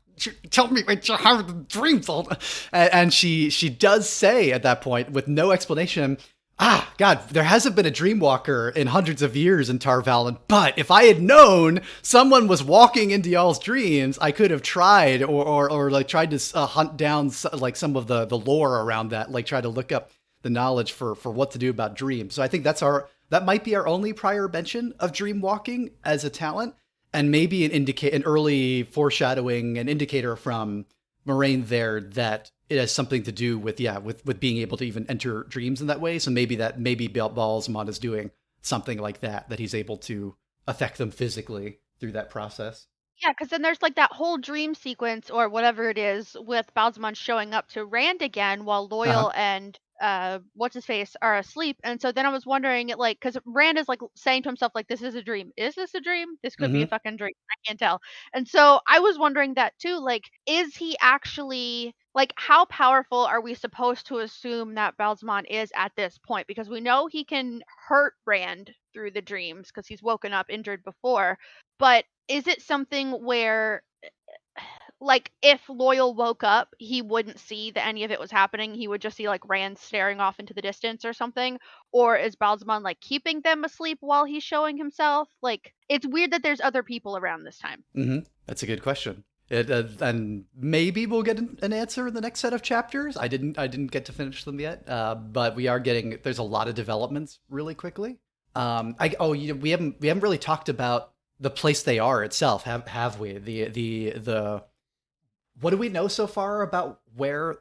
Tell me, you're having dreams all." And she does say at that point, with no explanation, God, there hasn't been a Dreamwalker in hundreds of years in Tar Valon, but if I had known someone was walking into y'all's dreams, I could have tried or like tried to hunt down like some of the lore around that, like try to look up the knowledge for what to do about dreams. So I think that might be our only prior mention of dream walking as a talent, and maybe an early foreshadowing, an indicator from Moraine there that it has something to do with being able to even enter dreams in that way. So maybe Balsamon is doing something like that he's able to affect them physically through that process. Yeah, because then there's like that whole dream sequence or whatever it is with Balsamon showing up to Rand again while Loial and what's his face are asleep. And so then I was wondering, like, because Rand is like saying to himself, like, this is a dream. Is this a dream? This could be a fucking dream. I can't tell. And so I was wondering that too. Like, is he actually, like, how powerful are we supposed to assume that Balsamon is at this point? Because we know he can hurt Rand through the dreams because he's woken up injured before. But is it something where, like, if Loial woke up, he wouldn't see that any of it was happening? He would just see, like, Rand staring off into the distance or something? Or is Balsamon, like, keeping them asleep while he's showing himself? Like, it's weird that there's other people around this time. That's a good question. And maybe we'll get an answer in the next set of chapters. I didn't get to finish them yet, but we are getting. There's a lot of developments really quickly. We haven't really talked about the place they are itself, have we? The what do we know so far about where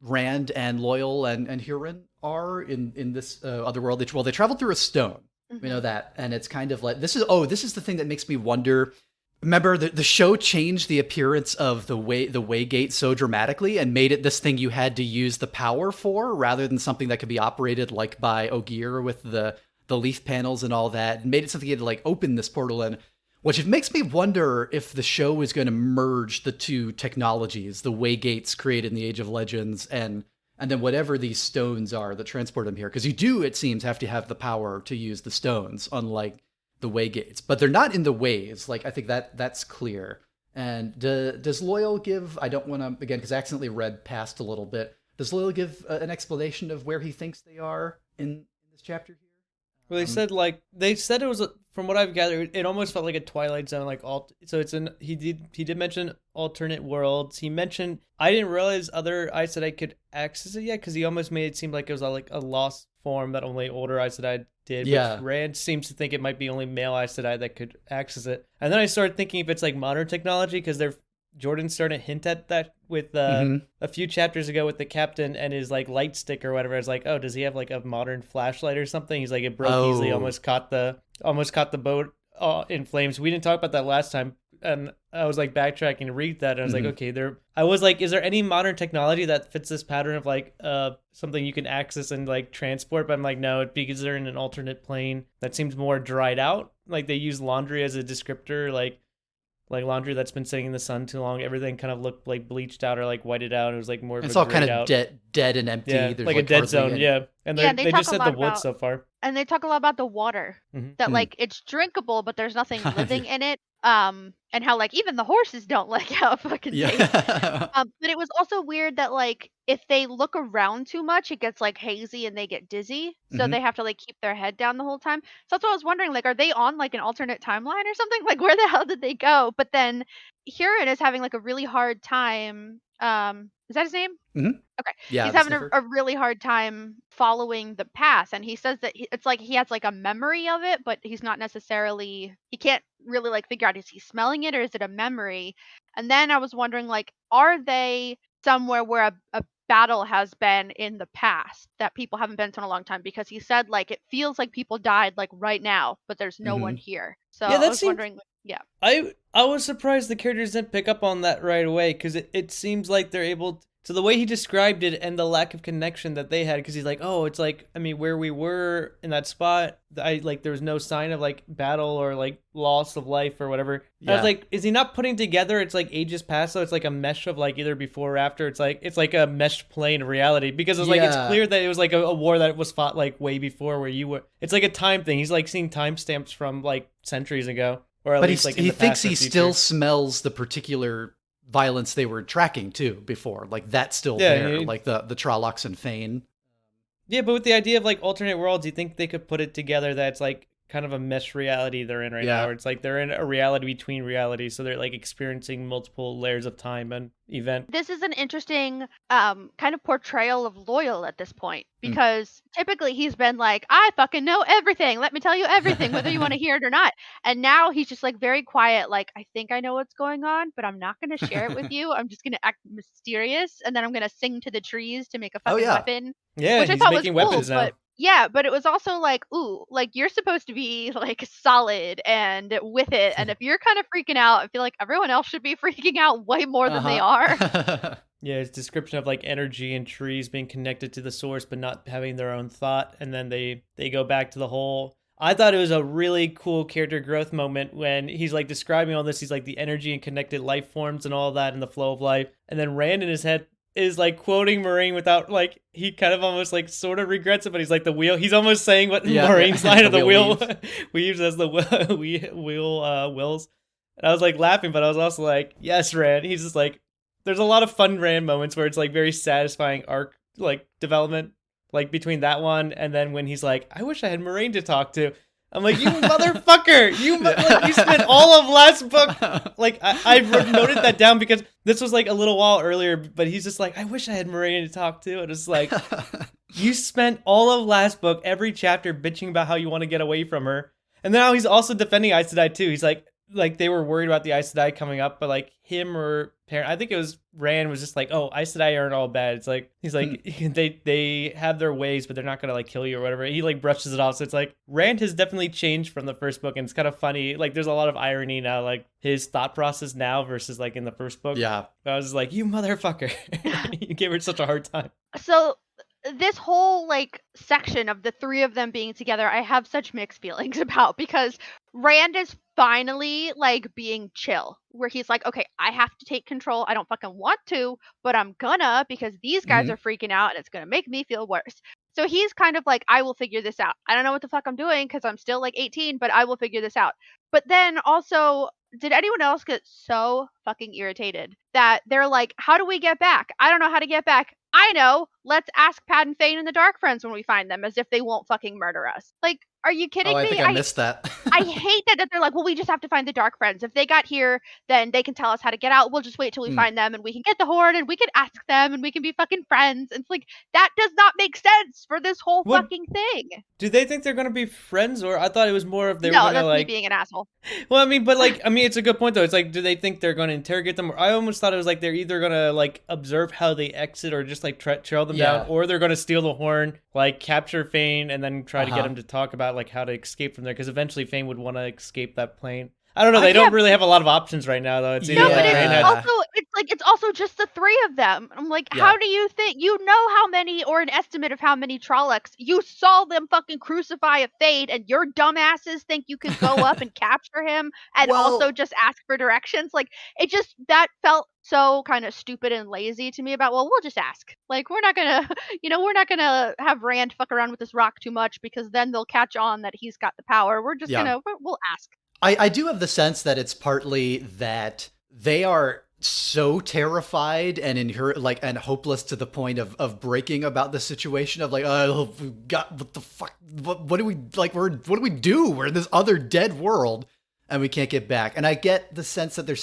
Rand and Loial and Hurin are in this other world? They traveled through a stone. We know that, and it's kind of like this is the thing that makes me wonder. Remember, the show changed the appearance of the Waygate so dramatically and made it this thing you had to use the power for rather than something that could be operated like by Ogier with the leaf panels and all that, and made it something you had to like open this portal in. Which it makes me wonder if the show is going to merge the two technologies, the Waygates created in the Age of Legends and then whatever these stones are that transport them here. Because you do, it seems, have to have the power to use the stones, unlike the Waygates. But they're not in the ways. Like, I think that's clear. And does Loial give, I don't want to, again, because I accidentally read past a little bit, does Loial give an explanation of where he thinks they are in this chapter here? Well, they said it was from what I've gathered, it almost felt like a Twilight Zone, like so it's he did mention alternate worlds. He mentioned, I didn't realize other Aes Sedai could access it yet, because he almost made it seem like it was like a lost form that only older Aes Sedai did. Yeah. Which Rand seems to think it might be only male Aes Sedai that could access it. And then I started thinking if it's like modern technology, because Jordan's starting to hint at that with a few chapters ago with the captain and his like light stick or whatever. It's like, oh, does he have like a modern flashlight or something? He's like, it broke easily, almost caught the boat in flames. We didn't talk about that last time, and I was like backtracking to read that, and I was like, okay, I was like, is there any modern technology that fits this pattern of like something you can access and like transport? But I'm like, no, because they're in an alternate plane that seems more dried out. Like they use laundry as a descriptor, like laundry that's been sitting in the sun too long. Everything kind of looked like bleached out or like whited out. It was like more of it's a all kind out. of dead and empty. Yeah, There's like a dead zone. any... Yeah, and they just said the woods so far. And they talk a lot about the water, that like it's drinkable, but there's nothing living in it. And how like even the horses don't like how it fucking tastes. But it was also weird that like if they look around too much, it gets like hazy and they get dizzy. So they have to like keep their head down the whole time. So that's what I was wondering. Like, are they on like an alternate timeline or something? Like, where the hell did they go? But then Hurin is having like a really hard time. Is that his name? Okay. Yeah, he's having a really hard time following the path, and he says that it's like he has like a memory of it, but he can't really like figure out, is he smelling it or is it a memory? And then I was wondering, like, are they somewhere where a battle has been in the past that people haven't been to in a long time? Because he said like it feels like people died like right now, but there's no one here. So yeah, I was wondering. Yeah, I was surprised the characters didn't pick up on that right away, because it seems like they're able to, so the way he described it and the lack of connection that they had, because he's like, oh, it's like, I mean, where we were in that spot, there was no sign of like battle or like loss of life or whatever. Yeah. I was like, is he not putting together, it's like ages past, so it's like a mesh of like either before or after. It's like a mesh plane of reality, because it's like, it's clear that it was like a war that was fought like way before where you were. It's like a time thing. He's like seeing timestamps from like centuries ago. Or at least like in the past, he thinks he still smells the particular violence they were tracking too before, like that's still there, like the Trollocs and Fain. Yeah, but with the idea of like alternate worlds, do you think they could put it together that it's like kind of a mesh reality they're in right now, where it's like they're in a reality between realities, so they're like experiencing multiple layers of time and event. This is an interesting kind of portrayal of Loial at this point, because typically he's been like, I fucking know everything, let me tell you everything, whether you want to hear it or not. And now he's just like very quiet, like, I think I know what's going on, but I'm not going to share it with you. I'm just going to act mysterious, and then I'm going to sing to the trees to make a fucking weapon. Yeah, which he's I thought making was cool, weapons now. Yeah, but it was also like, ooh, like you're supposed to be like solid and with it. And if you're kind of freaking out, I feel like everyone else should be freaking out way more than they are. Yeah, his description of like energy and trees being connected to the source but not having their own thought. And then they go back to the whole. I thought it was a really cool character growth moment when he's like describing all this. He's like the energy and connected life forms and all that and the flow of life. And then Rand in his head is like quoting Moraine without like, he kind of almost like sort of regrets it, but he's like the wheel. He's almost saying what Moraine's line of the wheel we use as the wills. And I was like laughing, but I was also like, yes, Rand. He's just like, there's a lot of fun Rand moments where it's like very satisfying arc like development, like between that one and then when he's like, I wish I had Moraine to talk to. I'm like, you motherfucker! You spent all of last book. Like, I noted that down because this was like a little while earlier, but he's just like, I wish I had Moraine to talk to. And it's like, you spent all of last book, every chapter, bitching about how you want to get away from her. And now he's also defending Aes Sedai too. He's like they were worried about the Aes Sedai coming up, but like him or Perrin, I think it was Rand was just like, oh, Aes Sedai aren't all bad. It's like, he's like, they have their ways, but they're not going to like kill you or whatever. He like brushes it off. So it's like, Rand has definitely changed from the first book. And it's kind of funny. Like there's a lot of irony now, like his thought process now versus like in the first book. Yeah. But I was just like, you motherfucker. You gave her such a hard time. So this whole like section of the three of them being together, I have such mixed feelings about, because Rand is finally like being chill, where he's like, okay, I have to take control. I don't fucking want to, but I'm gonna, because these guys are freaking out and it's gonna make me feel worse. So he's kind of like, I will figure this out. I don't know what the fuck I'm doing because I'm still like 18, but I will figure this out. But then also, did anyone else get so fucking irritated that they're like, how do we get back? I don't know how to get back. I know. Let's ask Padan Fain and the Dark Friends when we find them, as if they won't fucking murder us. Like, are you kidding Oh, I me? think I missed that. I hate that they're like, well, we just have to find the Dark Friends. If they got here, then they can tell us how to get out. We'll just wait till we find them and we can get the Horn and we can ask them and we can be fucking friends. And it's like, that does not make sense for this whole fucking thing. Do they think they're going to be friends, or I thought it was more of they were No, going to that's like... me being an asshole. Well, I mean, but like, I mean, it's a good point though. It's like, do they think they're going to interrogate them? Or I almost thought it was like they're either going to like observe how they exit or just like trail them down, or they're going to steal the Horn, like capture Fain and then try to get him to talk about like how to escape from there, because eventually Fain would want to escape that plane. I don't know. They don't really have a lot of options right now, though. It's no, but it's also just the three of them. I'm like, how do you think you know how many, or an estimate of how many Trollocs you saw them fucking crucify a Fade, and your dumbasses think you can go up and capture him and also just ask for directions? Like, it just, that felt so kind of stupid and lazy to me. About, well, we'll just ask. Like, we're not gonna, we're not gonna have Rand fuck around with this rock too much, because then they'll catch on that he's got the power. We're just we'll ask. I do have the sense that it's partly that they are so terrified and and hopeless to the point of breaking about the situation of like, oh, what the fuck, what do we like? What do we do? We're in this other dead world and we can't get back. And I get the sense that there's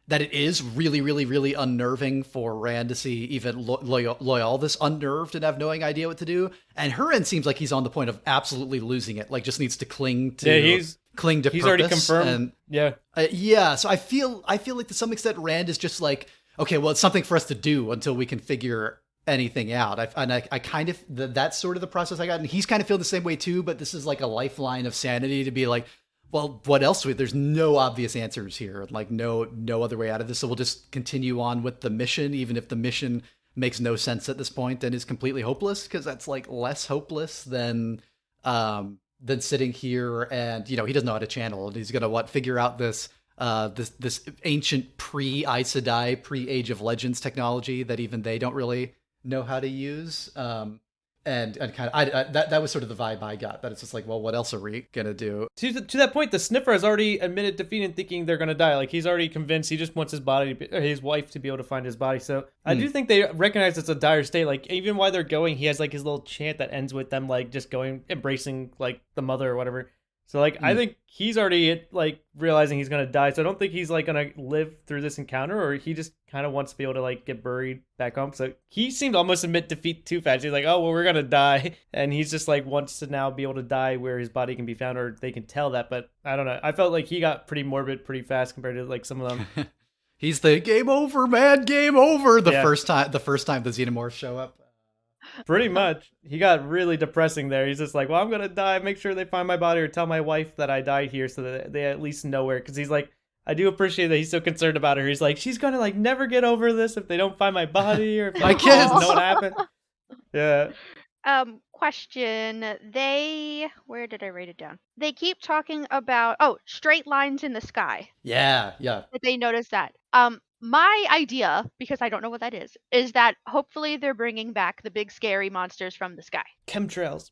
that it is really, really, really unnerving for Rand to see even Loial this unnerved and have no idea what to do. And Hurin seems like he's on the point of absolutely losing it. Like, just needs to cling to he's purpose. Already confirmed. And, so I feel like to some extent Rand is just like, okay, well, it's something for us to do until we can figure anything out. I kind of, that's sort of the process I got. And he's kind of feeling the same way too, but this is like a lifeline of sanity to be like, well, what else? There's no obvious answers here. Like, no other way out of this. So we'll just continue on with the mission, even if the mission makes no sense at this point and is completely hopeless, because that's like less hopeless than sitting here and, he doesn't know how to channel, and he's gonna figure out this ancient pre-Aes Sedai, pre-Age of Legends technology that even they don't really know how to use. And kind of that was sort of the vibe I got, that it's just like, well, what else are we gonna do? To that point, the Sniffer has already admitted defeat and thinking they're gonna die. Like, he's already convinced. He just wants his wife to be able to find his body. So I do think they recognize it's a dire state. Like, even while they're going, he has like his little chant that ends with them like just going, embracing like the mother or whatever. So like, I think he's already like realizing he's gonna die. So I don't think he's like gonna live through this encounter, or he just kind of wants to be able to like get buried back home. So he seemed to almost admit defeat too fast. He's like, oh, well, we're gonna die, and he's just like wants to now be able to die where his body can be found, or they can tell that. But I don't know. I felt like he got pretty morbid pretty fast compared to like some of them. He's the game over, man, game over. The first time the Xenomorphs show up. Pretty much. He got really depressing there. He's just like, well, I'm going to die. Make sure they find my body, or tell my wife that I died here so that they at least know where. Because he's like, I do appreciate that he's so concerned about her. He's like, she's going to like never get over this if they don't find my body, or if my kids know what happened. Yeah. Question. Where did I write it down? They keep talking about, straight lines in the sky. Yeah. Did they notice that? My idea, because I don't know what that is that hopefully they're bringing back the big scary monsters from the sky. Chemtrails.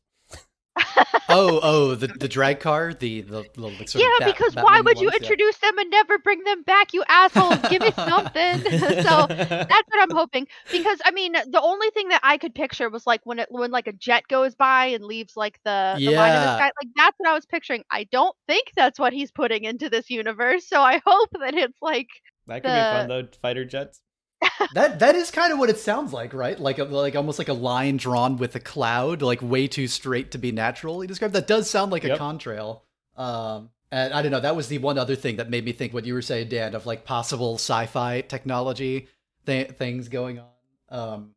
the drag car, the little sort of because why would you introduce them and never bring them back, you assholes? Give me something. So that's what I'm hoping, because I mean, the only thing that I could picture was like when like a jet goes by and leaves like the line in the sky. Like, that's what I was picturing. I don't think that's what he's putting into this universe, so I hope that it's like, that could be fun though, fighter jets. That is kind of what it sounds like, right? Like almost like a line drawn with a cloud, like way too straight to be natural. He described that does sound like a contrail. And I don't know, that was the one other thing that made me think what you were saying, Dan, of like possible sci-fi technology things going on.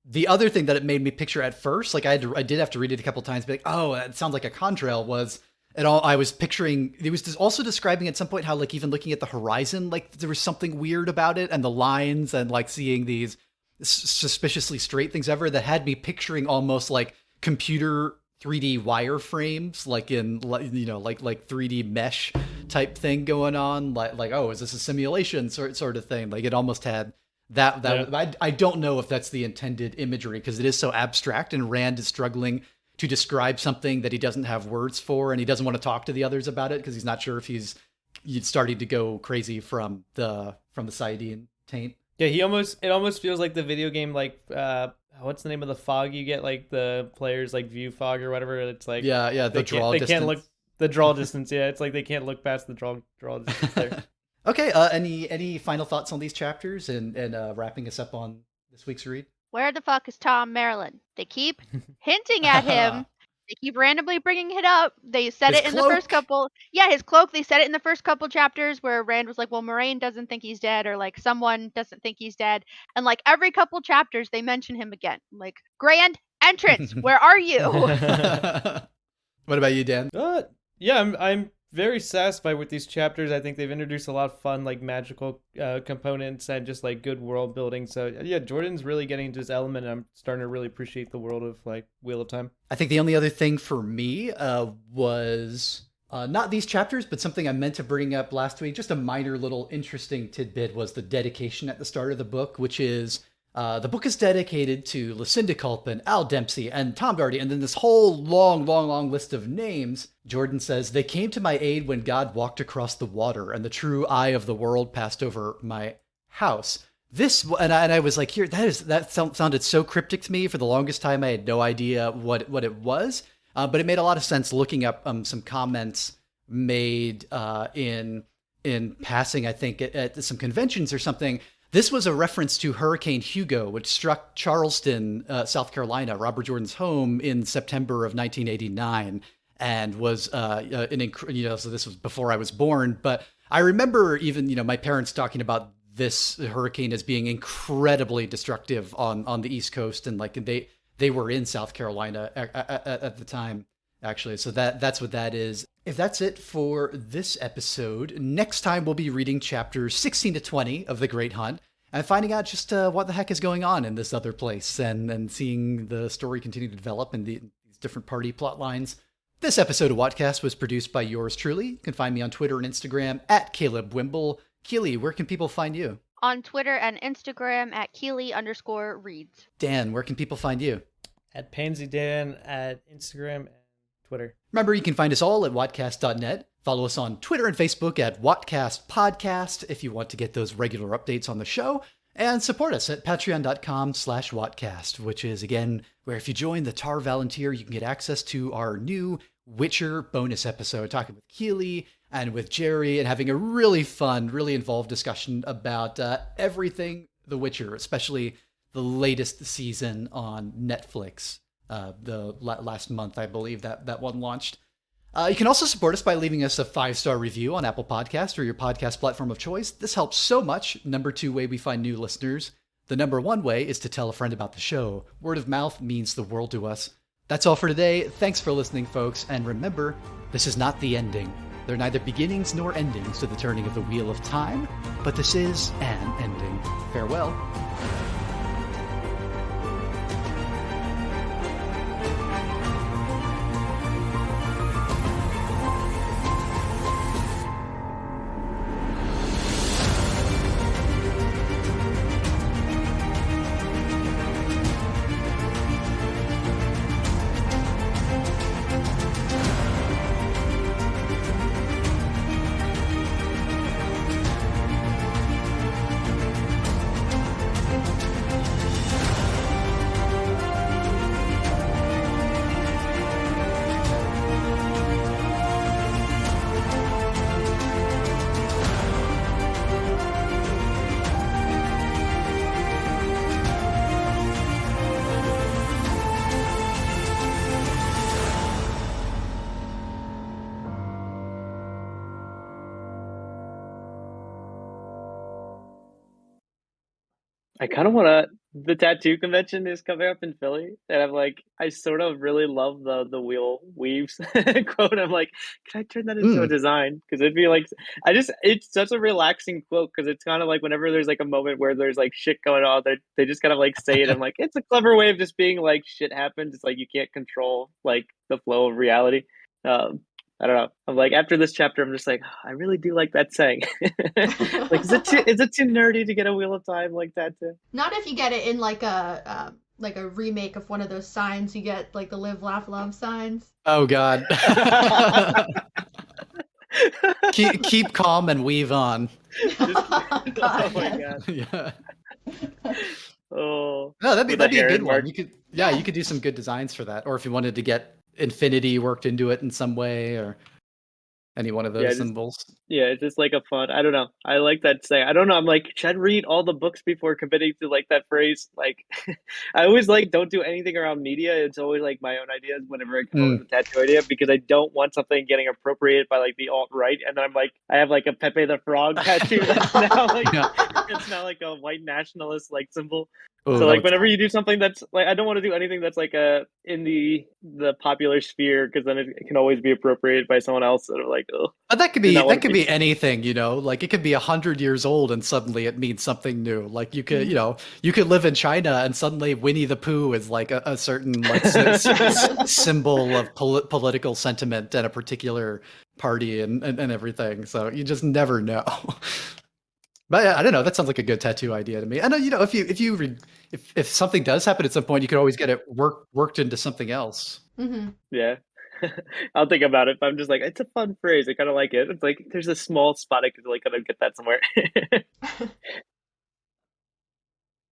The other thing that it made me picture at first, like I did have to read it a couple times, be like, oh, it sounds like a contrail, was I was picturing, it was also describing at some point how like even looking at the horizon, like there was something weird about it, and the lines, and like seeing these suspiciously straight things ever, that had me picturing almost like computer 3D wireframes, like in, like 3D mesh type thing going on, like oh, is this a simulation sort of thing? Like, it almost had I don't know if that's the intended imagery, because it is so abstract, and Rand is struggling to describe something that he doesn't have words for, and he doesn't want to talk to the others about it because he's not sure if he's starting to go crazy from the Saiyidin taint. Yeah, it almost feels like the video game, like what's the name of the fog you get, like the players like view fog or whatever. It's like the draw distance. They can't look the draw distance. Yeah, it's like they can't look past the draw distance there. Okay, any final thoughts on these chapters and wrapping us up on this week's read? Where the fuck is Tom Maryland? They keep hinting at him. They keep randomly bringing it up. They said it in the first couple. Yeah, his cloak. They said it in the first couple chapters where Rand was like, well, Moraine doesn't think he's dead, or like someone doesn't think he's dead. And like every couple chapters, they mention him again. Like, grand entrance, where are you? What about you, Dan? Yeah, I'm very satisfied with these chapters. I think they've introduced a lot of fun, like magical components and just like good world building. So yeah, Jordan's really getting into this element. And I'm starting to really appreciate the world of like Wheel of Time. I think the only other thing for me was not these chapters, but something I meant to bring up last week. Just a minor little interesting tidbit was the dedication at the start of the book, which is the book is dedicated to Lucinda Culpin, Al Dempsey, and Tom Gardy, and then this whole long list of names. Jordan says, they came to my aid when God walked across the water and the true eye of the world passed over my house. And I was like, that sounded so cryptic to me. For the longest time, I had no idea what it was, but it made a lot of sense looking up some comments made in passing, I think, at some conventions or something. This was a reference to Hurricane Hugo, which struck Charleston, South Carolina, Robert Jordan's home, in September of 1989, and was so this was before I was born. But I remember even my parents talking about this hurricane as being incredibly destructive on the East Coast, and like they were in South Carolina at the time, actually. So that's what that is. If that's it for this episode, next time we'll be reading chapters 16 to 20 of The Great Hunt and finding out just what the heck is going on in this other place, and seeing the story continue to develop in these different party plot lines. This episode of Wattcast was produced by yours truly. You can find me on Twitter and Instagram at Caleb Wimble. Keeley, where can people find you? On Twitter and Instagram at Keeley_reads. Dan, where can people find you? At Pansy Dan at Instagram and Twitter. Remember, you can find us all at wattcast.net. Follow us on Twitter and Facebook at Wattcast Podcast if you want to get those regular updates on the show. And support us at patreon.com/Wattcast, which is, again, where if you join the Tar Volunteer, you can get access to our new Witcher bonus episode, talking with Keeley and with Jerry, and having a really fun, really involved discussion about everything The Witcher, especially the latest season on Netflix. The last month, I believe, that one launched. You can also support us by leaving us a 5-star review on Apple Podcasts or your podcast platform of choice. This helps so much. Number 2 way we find new listeners. The number 1 way is to tell a friend about the show. Word of mouth means the world to us. That's all for today. Thanks for listening, folks. And remember, this is not the ending. There are neither beginnings nor endings to the turning of the Wheel of Time, but this is an ending. Farewell. I kind of want to. The tattoo convention is coming up in Philly, and I'm like, I sort of really love the wheel weaves quote. I'm like, can I turn that into a design? Because it'd be like, it's such a relaxing quote, because it's kind of like whenever there's like a moment where there's like shit going on, they just kind of like say it. I'm like, it's a clever way of just being like, shit happens. It's like you can't control like the flow of reality. I don't know. I'm like, after this chapter, I'm just like, I really do like that saying. Like, is it too nerdy to get a Wheel of Time like that too? Not if you get it in like a remake of one of those signs. You get like the live, laugh, love signs. Oh God. keep calm and weave on. Oh, God, Oh my yes. God. Yeah. Oh. No, that'd be a good mark. one. You could do some good designs for that. Or if you wanted to get infinity worked into it in some way, or any one of those symbols. Yeah, it's just like a fun. I don't know. I like that saying. I don't know. I'm like, should I read all the books before committing to like that phrase? Like, I always like don't do anything around media. It's always like my own ideas whenever I come up with a tattoo idea, because I don't want something getting appropriated by like the alt-right. And then I'm like, I have like a Pepe the Frog tattoo that's now like it's now like a white nationalist like symbol. Ooh, so like whenever you do something that's like, I don't want to do anything that's like in the popular sphere, because then it can always be appropriated by someone else. So like, oh. But that could be anything, you know. Like it could be 100 years old and suddenly it means something new. Like you could, you know, you could live in China and suddenly Winnie the Pooh is like a certain like symbol of political sentiment and a particular party and everything. So you just never know. But I don't know. That sounds like a good tattoo idea to me. I know, you know, if something does happen at some point, you could always get it worked into something else. Mm-hmm. Yeah. I'll think about it. But I'm just like, it's a fun phrase. I kind of like it. It's like there's a small spot I could like kind of get that somewhere.